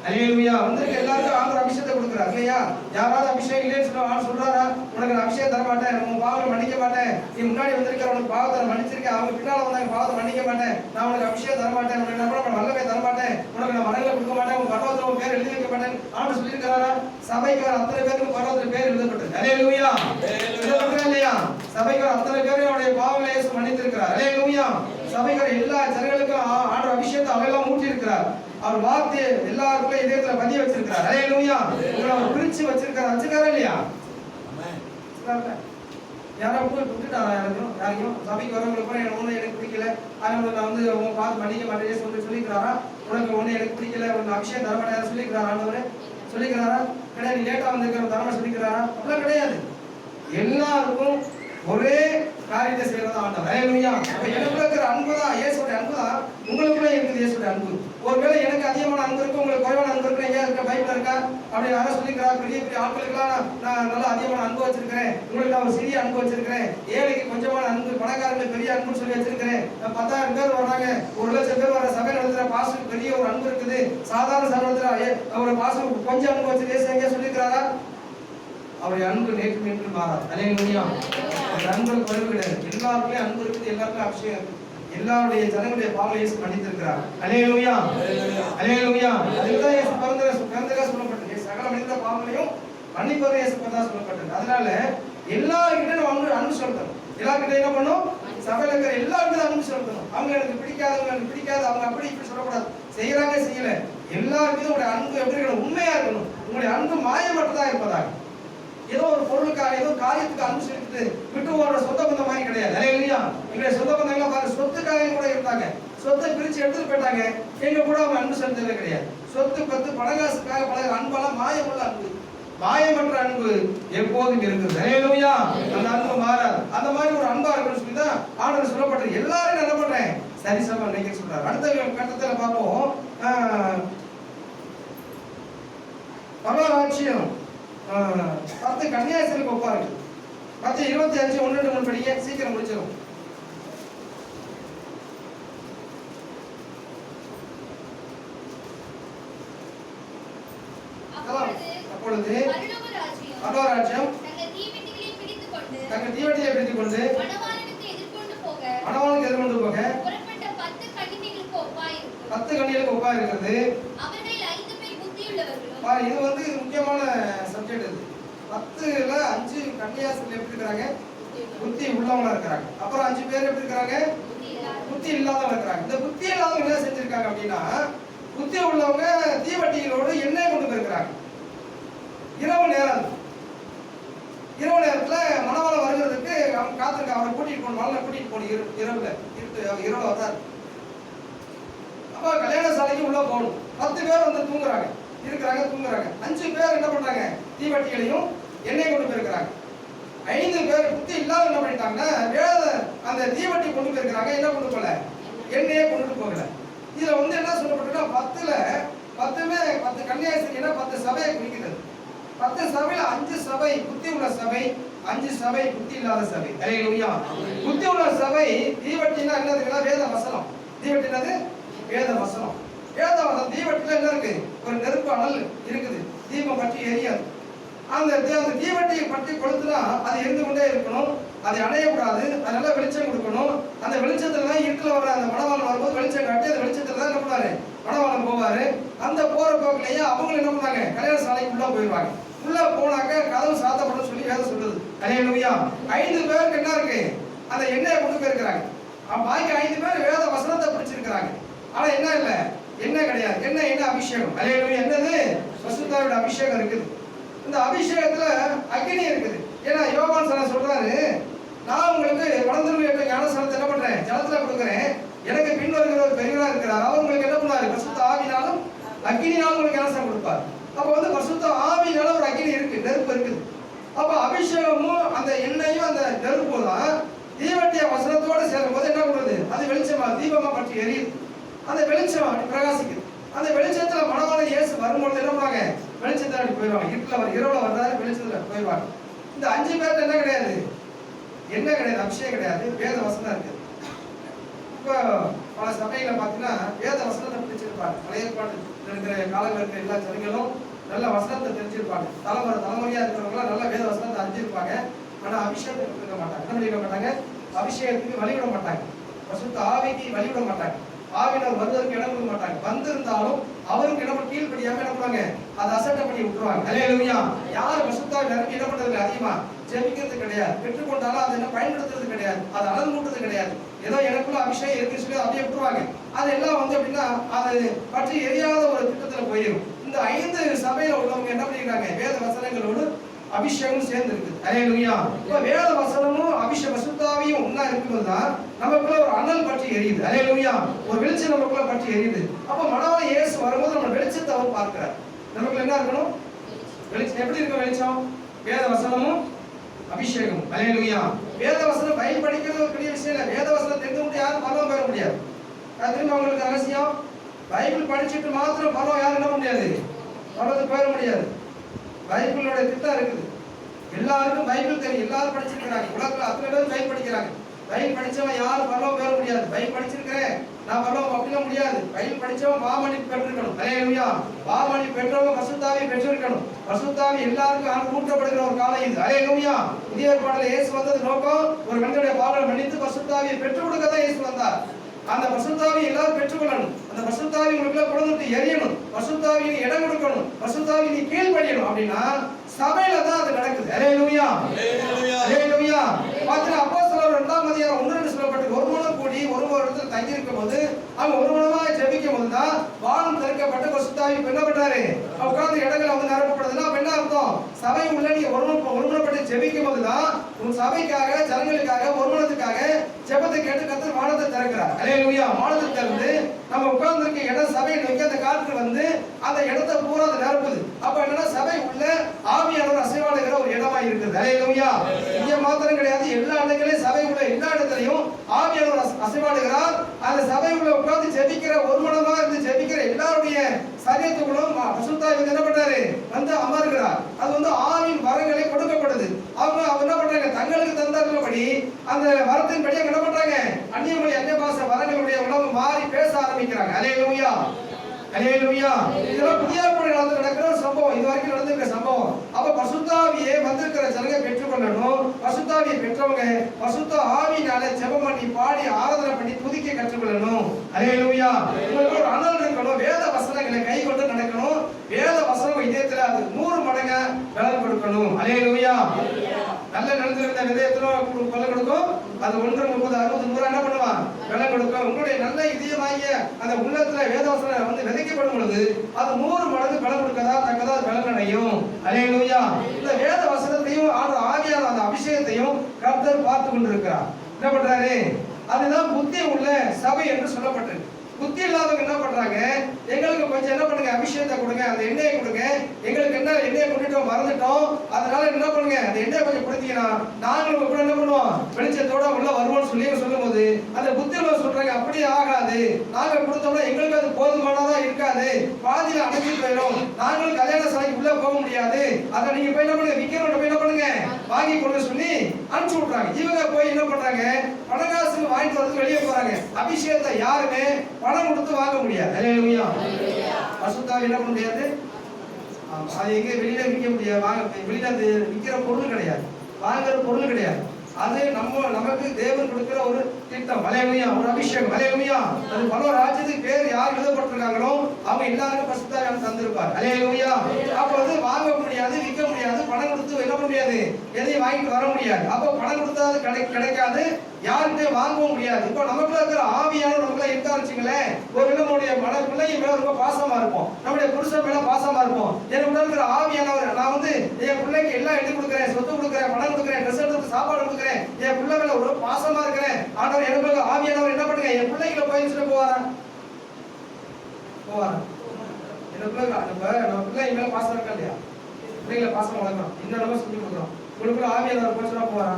அல்லேலூயா. வந்திருக்க எல்லாருக்கும் ஆண்டவர் அபிஷேகத்தை கொடுக்குறாரு இல்லையா. யாராவது அபிஷேகம் இல்லைன்னு சொல்ல சொல்றாரா, உனக்கு நான் அபிஷேகம் தர மாட்டேன், உன் பாவத்தை மன்னிக்க மாட்டேன், நீ முன்னாடி வந்திருக்கிற உனக்கு பாவத்தை மன்னிச்சிருக்கேன், அவங்க பின்னால வந்தாங்க பாவத்தை மன்னிக்க மாட்டேன், நான் உனக்கு அபிஷேகம் தர மாட்டேன், உனக்கு நம்ம வல்லமை தர மாட்டேன், உனக்கு நான் மரங்களை கொடுக்க மாட்டேன், உன் பரவத்தில் உன் பேர் எழுதி வைக்க மாட்டேன் ஆண்டு சொல்லியிருக்கிறாரா. சபைக்கு அத்தனை பேருக்கு பரவத்தில் பேர் எழுதப்பட்டது. அல்லேலூயா, இல்லையா. சபைக்கு அத்தனை பேரும் அவருடைய பாவங்களை இயேசு மன்னித்திருக்கிறார். அல்லேலூயா. சபைக்கு எல்லா ஜனங்களுக்கும் ஆண்டவர் அபிஷேகத்தை அவெல்லாம் ஊட்டி இருக்கிறார். அவர் வார்த்தையை எல்லாருக்குள்ள இதயத்துல பதிய வச்சிருக்கிறார். அல்லேலூயா. உங்களை அவர் பிரிச்சு வச்சிருக்காரா இல்லையா. யாராவது விட்டுட்டாரா, யாரையும் சபைக்கு வரவங்களுக்கு ஒண்ணு எனக்கு பிடிக்கல, அதனால நான் வந்து உங்க பார்த்து மன்னிக்க மாட்டேன் சொல்லிக்கிறாரா. உனக்கு ஒண்ணு எனக்கு பிடிக்கல, உனக்கு அபிஷேகம் தர மாட்டேன் சொல்லிக்கிறாரா, ஆண்டவரே சொல்லிக்கிறாரா. கிடையாது. நீ லேட்டா வந்திருக்கிற தரமா சொல்லிக்கிறாரா, அப்படிலாம் கிடையாது. எல்லாருக்கும் ஒரே காரியத்தை செய்யறதா ஆண்டவர். அல்லேலூயா. அப்ப எனக்குள்ள இருக்கிற அன்புதான் இயேசுடைய அன்புதான் உங்களுக்குள்ள இருக்குது. இயேசுடைய அன்பு. ஒருவேளை எனக்கு அதிகமான அன்பு இருக்கு, உங்களுக்கு குறைவான அன்பு இருக்கு, எங்க இருக்க பைபிள் இருக்கா அப்படி யாரும் சொல்லிக்கிறார். பெரிய பெரிய ஆட்களுக்கெல்லாம் நான் நல்லா அதிகமான அன்பு வச்சிருக்கிறேன், உங்களுக்கு நான் ஒரு சிறிய அன்பு வச்சிருக்கிறேன், ஏழைக்கு கொஞ்சமான அன்பு, பணக்காரங்களுக்கு பெரிய அன்புன்னு சொல்லி வச்சிருக்கிறேன். 10,000 பேர் வர்றாங்க, 1,00,000 பேர் வர சபை நடத்துற பாஸ்டருக்கு பெரிய ஒரு அன்பு இருக்குது, சாதாரண சபை நடத்துற ஒரு பாஸ்டருக்கு கொஞ்சம் அன்பு வச்சிருக்கேன் எங்க சொல்லிக்கிறாரா. அவருடைய அன்பு நேற்று நின்று மாறாது. அல்லேலூயா. அந்த அன்பு குறைவு கிடையாது. எல்லாருக்குமே அன்பு இருக்குது, எல்லாருக்கும் அபிஷேகம் இருக்குது. எல்லாருடைய ஜனங்களுடைய பாவங்களை இயேசு மன்னித்திருக்கிறார். அல்லேலூயா, அல்லேலூயா. அதுதான் இயேசு பிறந்ததா சொல்லப்பட்டது. சகல மனித பாவங்களையும் மன்னிப்பவர் இயேசு பிறந்ததா சொல்லப்பட்டது. அதனால எல்லாருக்கிட்ட நம்ம அன்பு செலுத்தணும். எல்லாருக்கிட்ட என்ன பண்ணும், சபையில இருக்கிற எல்லாருக்கும் அன்பு செலுத்தணும். அவங்க எனக்கு பிடிக்காதவங்க எனக்கு பிடிக்காது, அவங்க அப்படி இப்படி சொல்லக்கூடாது. செய்யறாங்க செய்யல, எல்லாருக்கும் உங்களுடைய அன்பு எப்படி இருக்கணும், உண்மையா இருக்கணும். உங்களுடைய அன்பு மாயமற்றதா இருப்பதாக. ஏதோ ஒரு பொருளுக்காக ஏதோ காரியத்துக்கு அன்பு செலுத்திட்டு விட்டு போற சொந்த பந்தம் மாதிரி கிடையாது. அல்லேலூயா. எங்களுடைய சொந்த பந்தங்கள்லாம் பாருங்க, சொத்துக்காக கூட இருந்தாங்க, சொத்தை பிரிச்சு எடுத்துட்டு போயிட்டாங்க, எங்க கூட அவங்க அன்பு செலுத்தவே கிடையாது. சொத்து பத்து பணகாசுக்காக பழக அன்பெல்லாம் மாயமுள்ள அன்பு, மாயமற்ற அன்பு எப்போதும் இருக்குது. அல்லேலூயா. அந்த அன்பு மாறாது. அந்த மாதிரி ஒரு அன்பா இருக்குன்னு சொல்லி தான் ஆண்டவர் சொல்லப்பட்டது. எல்லாரும் என்ன பண்றேன் சரிசமம் நினைக்க சொல்றாரு. அடுத்த கட்டத்துல பார்ப்போம். பரலோராட்சியம் 10 கன்னியாஸ்திரிக்கு ஒப்பா இருக்கு. 10:25 1-3 படிங்க, சீக்கிரம் முடிச்சிடும். அப்பொழுது பரலோராட்சியம் தங்கள் தீவெட்டியை பிடித்துக் கொண்டு மணவாளனுக்கு எதிர்கொண்டு போக 10 கன்னிகளுக்கு ஒப்பா இருக்கிறது. இது வந்து முக்கியமான சப்ஜெக்ட். இது 10ல 5 கன்னியாஸ்திரிகள் எப்படி இருக்காங்க, புத்தி உள்ளவங்களா இருக்கிறாங்க. அப்புறம் 5 பேர் எப்படி இருக்கிறாங்க? புத்தி இல்லாதவங்க இருக்கிறாங்க. இந்த புத்தி இல்லாதவங்க என்ன செஞ்சிருக்காங்க அப்படின்னா, புத்தி உள்ளவங்க தீவட்டிகளோடு எண்ணெய் கொண்டு போயிருக்கிறாங்க. இரவு நேரத்துல மணவாளன் வருகிறதுக்கு அவங்க காத்திருக்க, அவரை கூட்டிட்டு போன மணலை கூட்டிட்டு போன இரவுல வர்றாரு. அப்ப கல்யாண சாலைக்கு உள்ள போகணும். 10 பேர் வந்து தூங்குறாங்க. 5 பேர் என்ன பண்றாங்க? தீவட்டிகளையும் எண்ணெய் கொண்டு போயிருக்கிறாங்க. 5 பேர் புத்தி இல்லாத என்ன பண்ணிட்டாங்கன்னா, அந்த தீவட்டி கொண்டு போயிருக்கிறாங்க. என்ன கொண்டு போகல? எண்ணெயை கொண்டுட்டு போகல. இதுல வந்து என்ன சொல்லப்பட்டிருக்கா, 10 கன்னியாஸ்திரினா 10 சபையை குறிக்கிறது. 10 சபையில 5 சபை புத்தி உள்ள சபை, 5 சபை புத்தி இல்லாத சபை. அல்லேலூயா. புத்தி உள்ள சபை தீவட்டினா என்னதுன்னா வேத வசனம். தீவட்டினது வேத வசனம். தீவட்டில என்ன இருக்கு? ஒரு நெருப்பு அனல் இருக்குது. தீபம் பற்றி எரியாது. அந்த தீவட்டியை பற்றி கொளுத்துனா அது எரிந்து கொண்டே இருக்கணும். அதை அணையக்கூடாது. அது நல்லா வெளிச்சம் கொடுக்கணும். அந்த வெளிச்சத்துல தான் இருட்டில் வர அந்த மணவாளன் வரும்போது வெளிச்சம் காட்டி அந்த வெளிச்சத்துல தான் என்ன பண்ணுவாரு? மணவாளன் போவாரு. அந்த போற போக்கிலேயே அவங்க என்ன பண்ணாங்க? கல்யாண சாலைக்கு உள்ள போயிடுவாங்க. உள்ள போனாக்க கதவு சாத்தப்படும் சொல்லி வேதம் சொல்லுது. அல்லேலூயா. 5 பேருக்கு என்ன இருக்கு? அந்த எண்ணெயை கொண்டு போயிருக்கிறாங்க. பாக்கி 5 பேர் வேத வசனத்தை பிடிச்சிருக்கிறாங்க. ஆனா என்ன இல்ல? எண்ணெய் கிடையாது. என்ன அபிஷேகம். அல்லேலூயா. என்னது? பரிசுத்தாவியோட அபிஷேகம் இருக்குது. இந்த அபிஷேகத்துல அக்னி இருக்குது. ஏன்னா யோவான் சொல்றாரு, நான் உங்களுக்கு வளர்ந்துள்ள ஞானஸ்நானத்தை என்ன பண்றேன்? ஜலத்துல கொடுக்குறேன். எனக்கு பின் வருகிற ஒரு பெரியவரா இருக்கிறார். அவர் உங்களுக்கு என்ன பண்ணுவாரு? பரிசுத்த ஆவினாலும் அக்னினாலும் உங்களுக்கு ஞானஸ்நானம் கொடுப்பார். அப்ப வந்து பரிசுத்த ஆவினால ஒரு அக்னி இருக்கு, நெருப்பு இருக்குது. அப்ப அபிஷேகமும் அந்த எண்ணெயும் அந்த நெருப்பும் தான் தீவட்டிய வசனத்தோடு சேரும் போது என்ன பண்ணுது? அது வெளிச்சமா தீபமா பற்றி எரியுது. அந்த வெளிச்சம் பிரகாசிக்குது. அந்த வெளிச்சத்துல மணவாளன் இயேசு வரும்போது என்ன பண்ணுவாங்க? வெளிச்சத்துல அப்படி போயிடுவாங்க. இருட்டில் இரவுல வர்றாரு, வெளிச்சத்துல போயிடுவாங்க. இந்த 5 பேர்ட்ட என்ன கிடையாது? என்ன கிடையாது? அபிஷேகம் கிடையாது. வேத வசனம் இருக்குது. இப்போ பல சபைகளை பார்த்தீங்கன்னா வேத வசனத்தை பிடிச்சிருப்பாங்க. பழைய ஏற்பாடு இருக்கிற காலங்கள் இருக்கிற எல்லா ஜனங்களும் நல்ல வசனத்தை தெரிஞ்சிருப்பாங்க. தலைமுறையா இருக்கிறவங்களாம் நல்ல வேத வசனத்தை அறிஞ்சிருப்பாங்க. ஆனா அபிஷேகத்துக்கு இருக்க மாட்டாங்க. என்ன பண்ணிக்க மாட்டாங்க? அபிஷேகத்துக்கு வழிவிட மாட்டாங்க. பரிசுத்த ஆவிக்கு வழிவிட மாட்டாங்க. ஆவினர் வருவதற்கு இடம் கொடுக்க மாட்டாங்க. வந்திருந்தாலும் அவருக்கு என்ன கீழ்படியாம என்ன பண்ணுவாங்க? அதை அசட்டை பண்ணி விட்டுருவாங்க. அல்லேலூயா. யார் பரிசுத்த நிரம்பி என்ன பண்றது? அதிகமா ஜெபிக்கிறது கிடையாது. பெற்றுக்கொண்டாலும் அதை என்ன பயன்படுத்துறது கிடையாது. அதை அளந்து மூட்டுறது கிடையாது. ஏதோ எனக்குள்ள அபிஷேகம் இருக்குன்னு சொல்லி அப்படியே விட்டுருவாங்க. அதெல்லாம் வந்து அப்படின்னா அது பற்றி எரியாத ஒரு திட்டத்துல போயிடும். இந்த 5 சபையில உள்ளவங்க என்ன பண்ணிருக்காங்க? வேத வசனங்களோடு அபிஷேகம் சேர்ந்து இருக்குது. அல்லேலூயா. இப்ப வேத வசனமும் பரிசுத்தாவியும் ஒண்ணா இருக்கும்போது தான் நமக்குள்ள ஒரு அனல் பற்றி எரியுது. அல்லேலூயா. ஒரு வெளிச்சம் நமக்குள்ள பற்றி எரியுது. அப்ப மணவாளன் இயேசு வரும்போது நம்ம வெளிச்சத்தை அவர் பார்க்கிறார். நமக்குள்ள என்ன இருக்கணும்? வெளிச்சம். எப்படி இருக்கும் வெளிச்சம்? வேத வசனமும் அபிஷேகம். அல்லேலூயா. வேத வசனம் பைபிள் படிக்கிறது ஒரு பெரிய விஷயம் இல்லை. வேத வசனம் தெரிந்து கொண்டு யாரும் பரலோகம் பெற முடியாது. அது திரும்ப உங்களுக்கு ரகசியம். பைபிள் படிச்சுட்டு மாத்திரம் பரலோகம் யாரும் என்ன முடியாது? பரலோகத்துக்கு போயிட முடியாது. பைபிளோட திட்டம் இருக்குது. எல்லாருக்கும் பைபிள் தெரியும். எல்லாரும் படிச்சிருக்கிறாங்க. உலகத்துல அத்தனை பேரும் பைபிள் படிக்கிறாங்க. பைபிள் படிச்சவன் யாரும் பரலோகம் பெற முடியாது. பைபிள் படிச்சிருக்கிறேன் நான் பரலோகம் அப்படிலாம் முடியாது. பைபிள் படிச்சவன் பாவமன்னிப்பு பெற்றிருக்கணும். அல்லேலூயா. பாவமன்னிப்பு பெற்றவங்க பரிசுத்தாவியை பெற்றிருக்கணும். பரிசுத்தாவி எல்லாருக்கும் ஊற்றப்படுகிற ஒரு காலம் இது. அல்லேலூயா. புதிய ஏற்பாட்டில் இயேசு வந்தது நோக்கம் ஒரு மனிதனுடைய பாவங்களை மன்னித்து பரிசுத்தாவியை பெற்றுக் கொடுக்க தான் இயேசு வந்தார். அந்த பரிசுத்தாவியை எல்லாரும் பெற்றுக்கொள்ளணும். அந்த பரிசுத்தாவி உங்களுக்குள்ள குழந்தை எரியணும். பரிசுத்தாவியை இடம் கொடுக்கணும். பரிசுத்தாவியை நீ கீழ்ப்படியணும் அப்படின்னா சபையில தான் அது நடக்குது. அல்லேலூயா. அல்லேலூயா. பாத்தீங்கன்னா அப்போஸ்தலர் 2ஆம் அதிகாரம் 1-2 சொல்லப்பட்டு ஒரு மனம் கூடி ஒரு இடத்துல தங்கி இருக்கும் போது அவங்க ஒரு மனமா ஜெபிக்கும் போது தான் வானம் திறக்கப்பட்டு பரிசுத்தாவி என்ன பண்றாரு? உட்கார்ந்து இடங்களை வந்து நிரப்பப்படுதுன்னா அப்ப என்ன அர்த்தம்? சபை உள்ள நீ ஒருமனப்பட்டு ஜெபிக்கும் போது தான் உன் சபைக்காக ஜனங்களுக்காக ஒருமனத்துக்காக ஜெபத்தை கேட்டு கர்த்தர் வானத்தை திறக்கிறார். அல்லேலூயா. வானத்தை திறந்து நம்ம உட்கார்ந்து இருக்க இடம் சபையை நோக்கி அந்த காற்று வந்து அந்த இடத்தை பூரா அது நிரப்புது. அப்ப என்னன்னா சபை உள்ள ஆவியானவர் அசைவாடுகிற ஒரு இடமா இருக்குது. அல்லேலூயா. இங்க மாத்திரம் கிடையாது, எல்லா இடங்களையும் சபை உள்ள எல்லா இடத்துலயும் ஆவியானவர் அசைவாடுகிறார். அந்த சபை உள்ள உட்கார்ந்து ஜெபிக்கிற ஒருமனமா இருந்து ஜெபிக்கிற எல்லாருடைய சரீரத்துக்குள்ளும் பரிசுத்தாவி என்ன பண்றாரு? வந்து அமர்கிறார். அது வந்து ஆவின் வரங்களை கொடுக்கப்படுது. அவங்க என்ன பண்றாங்க? தங்களுக்கு தந்தார்களபடி அந்த வரத்தின்படி என்ன பண்றாங்க? அந்நிய மொழி அந்நிய பாஷை வரங்களுடைய உணவு மாறி பேச ஆரம்பிக்கிறாங்க. அல்லேலூயா. அல்லேலூயா. இதெல்லாம் புதிய ஏற்பாடுல நடக்கிற ஒரு சம்பவம். இது வரைக்கும் நடந்திருக்கிற சம்பவம். அப்ப பரிசுத்தாவியை வந்திருக்கிற ஜனங்க பெற்றுக்கொள்ளணும். பரிசுத்தாவியை பெற்றவங்க பரிசுத்த ஆவியினால ஜெபம் பண்ணி பாடி ஆராதனை பண்ணி துதிக்க கற்றுக்கொள்ளணும். அல்லேலூயா. உங்களுக்கு ஒரு அனல் இருக்கணும். வேத வசனங்களை கை கொண்டு நடக்கணும். வேத வசனம் இதயத்துல அது 100 மடங்கு பலன் கொடுக்கணும். அல்லேலூயா. நல்ல நிலத்தில் இருந்த விதயத்துல பலன் கொடுக்கும். அது 1, 30, 60, 100 என்ன பண்ணுவான்? பலன் கொடுக்கும். உங்களுடைய நல்ல இதயமாகிய அந்த உள்ளத்துல வேதவசனம் வந்து விதைக்கப்படும் பொழுது அது 100 மடங்கு பலன் கொடுக்கதா தக்கதா பலன் அடையும். அல்லேலூயா. இந்த வேத வசனத்தையும் ஆவியான அந்த அபிஷேகத்தையும் கர்த்தர் பார்த்து கொண்டிருக்கிறார். என்ன பண்றாரு? அதுதான் புத்தி உள்ள சபை என்று சொல்லப்பட்டிருக்கு. புத்தி இல்லாதவங்க என்ன பண்றாங்க? எங்களுக்கு கொஞ்சம் என்ன பண்ணுங்க, அபிஷேகத்தை கொடுங்க, அந்த எண்ணெயை கொடுங்க, எங்களுக்கு என்ன எண்ணெயை கொண்டுட்டோம் மறந்துட்டோம், அதனால என்ன பண்ணுங்க, அந்த எண்ணெயை கொஞ்சம் கொடுத்தீங்கன்னா நாங்களும் கூட என்ன பண்ணுவோம், வெளிச்சத்தோட உள்ள வருவோம்னு சொல்லும் போது அந்த புத்தியில சொல்றாங்க அப்படியே ஆகாது, நாங்க கொடுத்தோம்னா எங்களுக்கு அது போதுமானதா இருக்காது, பாதியில அடைஞ்சு போயிடும், நாங்களும் கல்யாண சாலைக்கு உள்ள போக முடியாது, அதை நீங்க போய் என்ன பண்ணுங்க, விக்கிறவங்க போய் என்ன பண்ணுங்க, வாங்கி கொடுங்க சொல்லி அனுப்பிச்சு விட்றாங்க. இவங்க போய் என்ன பண்றாங்க, பணக்காசு வாங்கிட்டு வந்து வெளியே போறாங்க. அபிஷேகத்தை யாருமே பணம் கொடுத்து வாங்க முடியாது. அல்லேலூயா. பசுத்தாவி என்ன பண்ண முடியாது, அது எங்க வெளியில விற்க முடியாது, வெளியில அது விற்கிற பொருள் கிடையாது, வாங்குற பொருள் கிடையாது. அது நமக்கு தேவன் கொடுக்கிற ஒரு திட்டம். அல்லேலூயா. ஒரு அபிஷேகம். அல்லேலூயா. அது பல ராஜ்யத்துக்கு பேர் யார் எழுதப்பட்டிருக்காங்களோ அவங்க எல்லாருக்கும் பசுத்தாவி தந்திருப்பார். அல்லேலூயா. அப்ப வந்து வாங்க முடியாது, விற்க முடியாது, பணம் கொடுத்து என்ன பண்ண முடியாது, எதையும் வாங்கிட்டு வர முடியாது. அப்ப பணம் கொடுத்தா அது கிடைக்காது, யாருமே வாங்கவும் முடியாது. இப்ப நமக்குள்ள இருக்கிற ஆவியானவர் நமக்குள்ள இருக்கான்னு வச்சுங்களேன், ஒரு நம்முடைய பிள்ளைங்க மேல ரொம்ப பாசமா இருப்போம், நம்முடைய புருஷன் மேல பாசமா இருப்போம். எனக்குள்ள இருக்கிற ஆவியானவர் நான் வந்து என் பிள்ளைக்கு எல்லாம் எழுதி கொடுக்குறேன், சொத்து கொடுக்குறேன், பணம் கொடுக்குறேன், ட்ரெஸ் எடுத்து சாப்பாடு கொடுக்குறேன், என் பிள்ளை மேல ஒரு பாசமா இருக்கிறேன். ஆண்டவர் எனக்குள்ள ஆவியானவர் என்ன பண்ணுங்க, என் பிள்ளைகளை போயிட்டு போவாரா? எனக்குள்ள நம்ம பிள்ளைங்க மேல பாசம் இருக்கா இல்லையா? பிள்ளைங்களை பாசமா வளர்க்கணும், இன்னொரு செஞ்சு கொடுக்குறோம். உங்களுக்குள்ள ஆவியானவர் போச்சுனா போவாரா?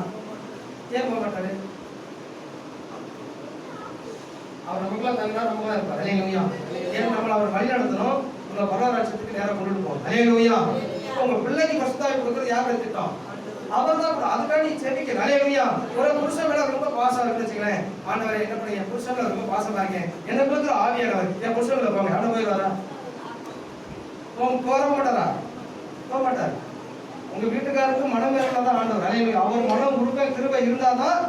ஏன் போக மாட்டாரு? அவர் நமக்குள்ள தங்கினா நமக்குள்ள இருப்பார். அல்லேலூயா. ஏன்னா நம்மள அவர் வழி நடத்தணும், உங்களை பரலோகத்துக்கு நேரா கொண்டுட்டு போகணும். அல்லேலூயா. உங்க பிள்ளைக்கு பரிசுத்தாவி கொடுக்கிறது யாருடைய திட்டம்? அவர்தான். அதுக்காக நீ செபிக்க. அல்லேலூயா. ஒரு புருஷன் மேல ரொம்ப பாசம் இருக்குன்னு வச்சுங்களேன், ஆண்டவரே என்ன பண்ணுங்க, என் புருஷன் மேல ரொம்ப பாசமா இருக்கேன், என்ன கொடுக்குற ஆவியானவர் என் புருஷன் மேல போங்க, அவனை போயிடுவாரா? போக மாட்டாரா? போக மாட்டார். உங்க வீட்டுக்காருக்கு மனம் இருந்தாதான் ஆண்டவர். அல்லேலூயா. அவர் மனம் கொடுக்க கிருபை இருந்தாதான்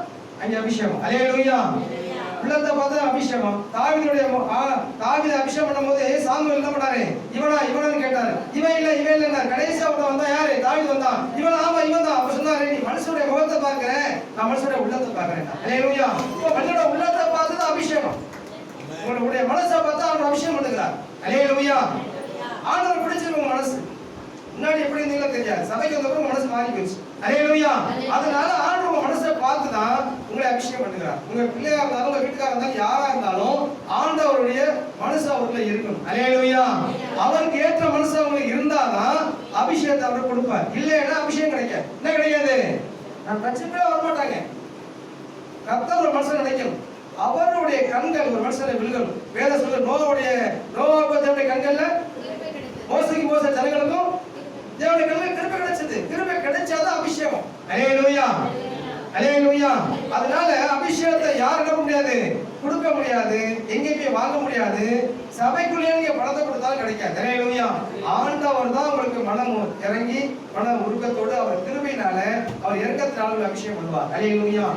அங்கே அபிஷேகம். அல்லேலூயா. உள்ளத்தை பார்த்து அபிஷேகம். தாவீது அபிஷேகம் பண்ணும்போது சாமுவேல் என்ன பண்ணாரு, இவனான்னு கேட்டாரு. இவன் இல்ல கடைசியா வந்தா யாரு? தாவீது வந்தான். இவன் தான். அவர் சொன்னாரு, நீ மனுஷனுடைய முகத்தை பார்க்கிறேன், நான் மனுஷனுடைய உள்ளத்தை பார்க்கிறேன். அல்லேலூயா. மனுஷனுடைய உள்ளத்தை பார்த்து தான் அபிஷேகம். உங்களுடைய மனசை பார்த்து அவர் அபிஷேகம் பண்ணுகிறார். அல்லேலூயா. ஆண்டவர் பிடிச்சிருக்க மனசு. முன்னாடி எப்படி இருந்தீங்களோ தெரியாது, சபைக்கு வந்தப்பறம் மனசு மாறி போயிடுச்சு. அல்லேலூயா. அதனால ஆண்டவர் மனசை பார்த்து தான் உங்களை அபிஷேகம் பண்ணுகிறார். உங்க பிள்ளையா இருந்தாலும் உங்க வீட்டுக்காரா இருந்தாலும் யாரா இருந்தாலும் ஆண்டவருடைய மனசு அவருக்குள்ள இருக்கணும். அல்லேலூயா. அவருக்கு ஏற்ற மனசு அவங்களுக்கு இருந்தாதான் அபிஷேகத்தை அவர் கொடுப்பார். இல்லைன்னா அபிஷேகம் கிடைக்காது. என்ன கிடையாது, நான் பிரச்சனையே வரமாட்டாங்க. கர்த்தர் ஒரு மனுஷன் நினைக்கணும், அவருடைய கண்கள் ஒரு மனுஷனை விழுகணும். வேத சொல்ல நோவாவுடைய கண்கள்ல மோச ஜனங்களுக்கும் தேவனுடைய கண்கள் கிருபை கிடைச்சது. கிருபை கிடைச்சாதான் அபிஷேகம். அல்லேலூயா. அல்லேலூயா. அதனால அபிஷேகத்தை யார் என்ன முடியாது, கொடுக்க முடியாது, எங்கேயுமே வாங்க முடியாது. சபைக்குள்ளேயே நீங்க பணத்தை கொடுத்தாலும் கிடைக்காது. அல்லேலூயா. ஆண்டவர் தான் உங்களுக்கு மனம் இறங்கி மன உருக்கத்தோடு அவர் கிருபையினால அவர் இரக்கத்தினால அபிஷேகம் பண்ணுவார். அல்லேலூயா.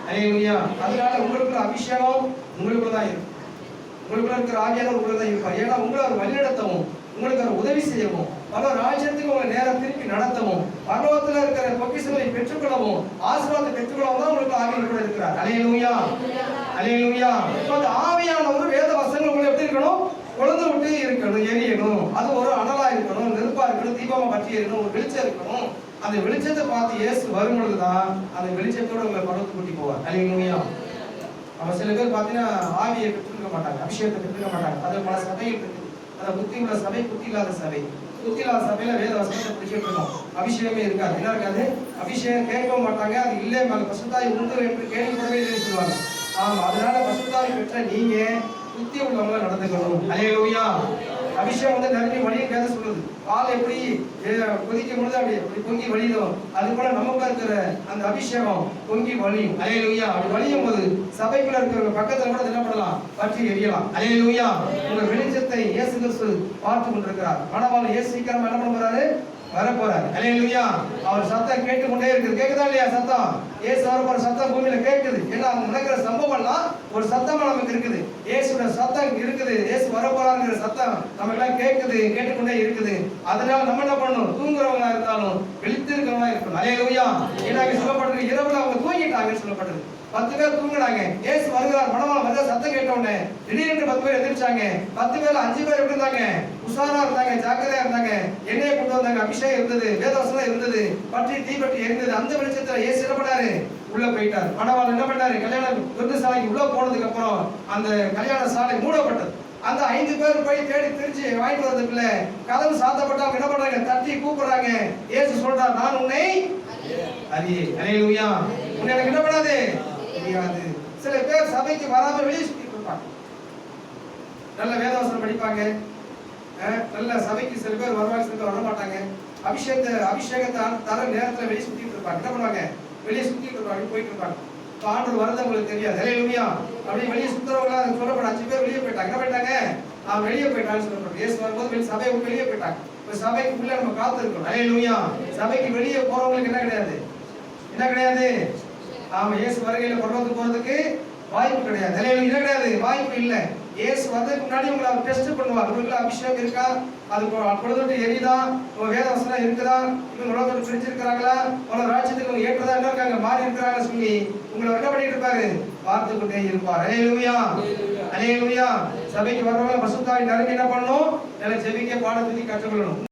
அல்லேலூயா. அதனால உங்களுக்கு அபிஷேகம் உங்களுக்கு தான் இருக்கும். உங்களுக்குள்ள இருக்கிற ஆவியானவர் உங்களுக்கு தான் இருப்பார். ஏன்னா உங்களை அவர் வழிநடத்தவும், உங்களுக்கு அவர் உதவி செய்யவும், பல ராஜ்யத்துக்கு உங்களை நேரம் திருப்பி நடத்தவும், பரலோகத்தில் இருக்கிற பொக்கிஷங்களை பெற்றுக்கொள்ளவும், ஆசீர்வாதத்தை பெற்றுக்கொள்ளவும் தான் உங்களுக்கு ஆவியானவர் கூட இருக்கிறார். அல்லேலூயா. அல்லேலூயா. அந்த ஆவியானவர் வேத வசனங்கள் உங்களுக்கு எப்படி இருக்கணும், கொழுந்து விட்டு இருக்கணும், எரியணும். அது ஒரு அனலா இருக்கணும், நெருப்பா இருக்கணும், தீபமா பற்றி இருக்கணும், ஒரு வெளிச்சம் இருக்கணும். அந்த வெளிச்சத்தை பார்த்து இயேசு வரும்பொழுதுதான் அந்த வெளிச்சத்தோட உங்களை பரலோகத்துக்கு கூட்டி போவார். அல்லேலூயா. நம்ம சில பேர் பார்த்தீங்கன்னா ஆவியை பெற்றிருக்க மாட்டாங்க, அபிஷேகத்தை பெற்றிருக்க மாட்டாங்க. அது பல சபைகள் இருக்கு. அந்த புத்தி உள்ள சபை, புத்தி இல்லாத சபை. புத்தி இல்லாத சபையில வேத வசனத்தை பிடிச்சிட்டு இருக்கோம், அபிஷேகமே இருக்காது. என்ன இருக்காது, அபிஷேகம் கேட்கவும் மாட்டாங்க. அது இல்லை பசுத்தாய் உண்டு என்று கேள்விப்படவே இல்லைன்னு சொல்லுவாங்க. ஆமா, அதனால பசுத்தாய் பெற்ற நீங்க புத்தி உள்ளவங்கள நடந்துக்கணும். அல்லேலூயா. அபிஷேகம் வந்து நிறைய வழியை பேச சொல்லுது. பால் எப்படி கொதிக்கும் பொழுது அப்படி பொங்கி வழியும், அது போல நமக்கு இருக்கிற அந்த அபிஷேகம் பொங்கி வழியும். அல்லேலூயா. அப்படி வழியும் போது சபைக்குள்ள இருக்கிற பக்கத்துல கூட என்ன பண்ணலாம், பற்றி எரியலாம். அல்லேலூயா. உங்க வெளிச்சத்தை இயேசு கிறிஸ்து பார்த்து கொண்டிருக்கிறார். மணவாளன் இயேசு சீக்கிரமா என்ன பண்ண போறாரு, வரப்போறார். அல்லேலூயா. அவர் சத்தம் கேட்டுக்கொண்டே இருக்குது. கேக்குதா இல்லையா சத்தம்? இயேசு வரப்போற சத்தம் பூமியில கேட்குது. ஏன்னா அவங்க நடக்கிற சம்பவம் எல்லாம் ஒரு சத்தமா நமக்கு இருக்குது. இயேசுவோட சத்தம் இருக்குது. இயேசு வரப்போறாருங்கிற சத்தம் நமக்கு எல்லாம் கேட்குது, கேட்டுக்கொண்டே இருக்குது. அதனால நம்ம என்ன பண்ணணும்? தூங்குறவங்களா இருந்தாலும் விழித்திருக்கிறவங்களா இருக்கணும். அல்லேலூயா. ஏன்னா சொல்லப்பட்டிருக்கு, இரவுல அவங்க தூங்கிட்டாங்கன்னு சொல்லப்பட்டிருக்கு. 10 பேர் தூங்குறாங்க. இயேசு வருகிறார், மணவாளன் வருகிற சத்தம் கேட்ட உடனே திடீரென்று 10 பேர் எந்திரிச்சாங்க. 10 பேர்ல 5 பேர் எப்படி இருந்தாங்க? உஷாரா இருந்தாங்க, ஜாக்கிரதையா இருந்தாங்க. எண்ணெயை கொண்டு வந்தாங்க, அபிஷேகம் இருந்தது, வேதவசனம் இருந்தது, பற்றி தீப்பற்றி எரிந்தது. அந்த வெளிச்சத்துல இயேசு என்ன பண்ணாரு? உள்ள போயிட்டார். மணவாளன் என்ன பண்ணாரு? கல்யாண விருந்துசாலைக்கு உள்ள போனதுக்கு அப்புறம் அந்த கல்யாண சாலை மூடப்பட்டது. அந்த 5 பேர் போய் தேடி திரிஞ்சு வாங்கிட்டு வரதுக்குள்ள கதவு சாத்தப்பட்டவங்க என்ன பண்றாங்க? தட்டி கூப்பிடுறாங்க. இயேசு சொல்றார், நான் உன்னை அறியேன். அல்லேலூயா. உன்னை எனக்கு என்ன பண்ணாது? தெரியாது. சில பேர் சபைக்கு வராம வெளியே சுத்திட்டு இருப்பாங்க. நல்ல வேதவசனம் படிப்பாங்க, நல்ல சபைக்கு சில பேர் வருவாங்க, சில பேர் வர மாட்டாங்க. அபிஷேகத்தை தர நேரத்துல வெளியே சுத்திட்டு இருப்பாங்க. என்ன பண்ணுவாங்க? வெளியே சுத்திட்டு இருப்பாங்க, போயிட்டு இருப்பாங்க. ஆண்டவர் வரது உங்களுக்கு தெரியாது. அல்லேலூயா. அப்படியே வெளியே சுத்துறவங்களா சொல்லப்பட்ட 5 பேர் வெளியே போயிட்டாங்க. என்ன பண்ணிட்டாங்க? வெளியே போயிட்டான்னு சொல்லப்பட்ட. இயேசு வரும்போது சபையை விட்டு வெளியே போயிட்டாங்க. இப்ப சபைக்கு உள்ள நம்ம காத்திருக்கோம். அல்லேலூயா. சபைக்கு வெளியே போறவங்களுக்கு என்ன கிடையாது? என்ன கிடையாது? இயேசு வருகையில பரலோகத்துக்கு போறதுக்கு வாய்ப்பு கிடையாது. அல்லேலூயா. என்ன கிடையாது? வாய்ப்பு இல்லை. இயேசு வர்றதுக்கு முன்னாடி உங்களை அவர் டெஸ்ட் பண்ணுவார். உங்களுக்கு அபிஷேகம் இருக்கா? அது பொழுது எரியுதா? உங்க வேத வசனம் இருக்குதா? இவங்க உலகத்தோடு பிரிச்சிருக்கிறாங்களா? உங்களோட ராஜ்யத்துக்கு அவங்க ஏற்றதா என்ன இருக்காங்க? மாறி இருக்கிறாங்க சொல்லி உங்களை என்ன பண்ணிட்டு இருப்பாரு? பார்த்து கொண்டே இருப்பார். அல்லேலூயா. அல்லேலூயா. சபைக்கு வர்றவங்க பசுத்தாவின் நிரம்பி என்ன பண்ணணும்? ஜெபிக்க பாடத்துக்கு கற்றுக்கொள்ளணும்.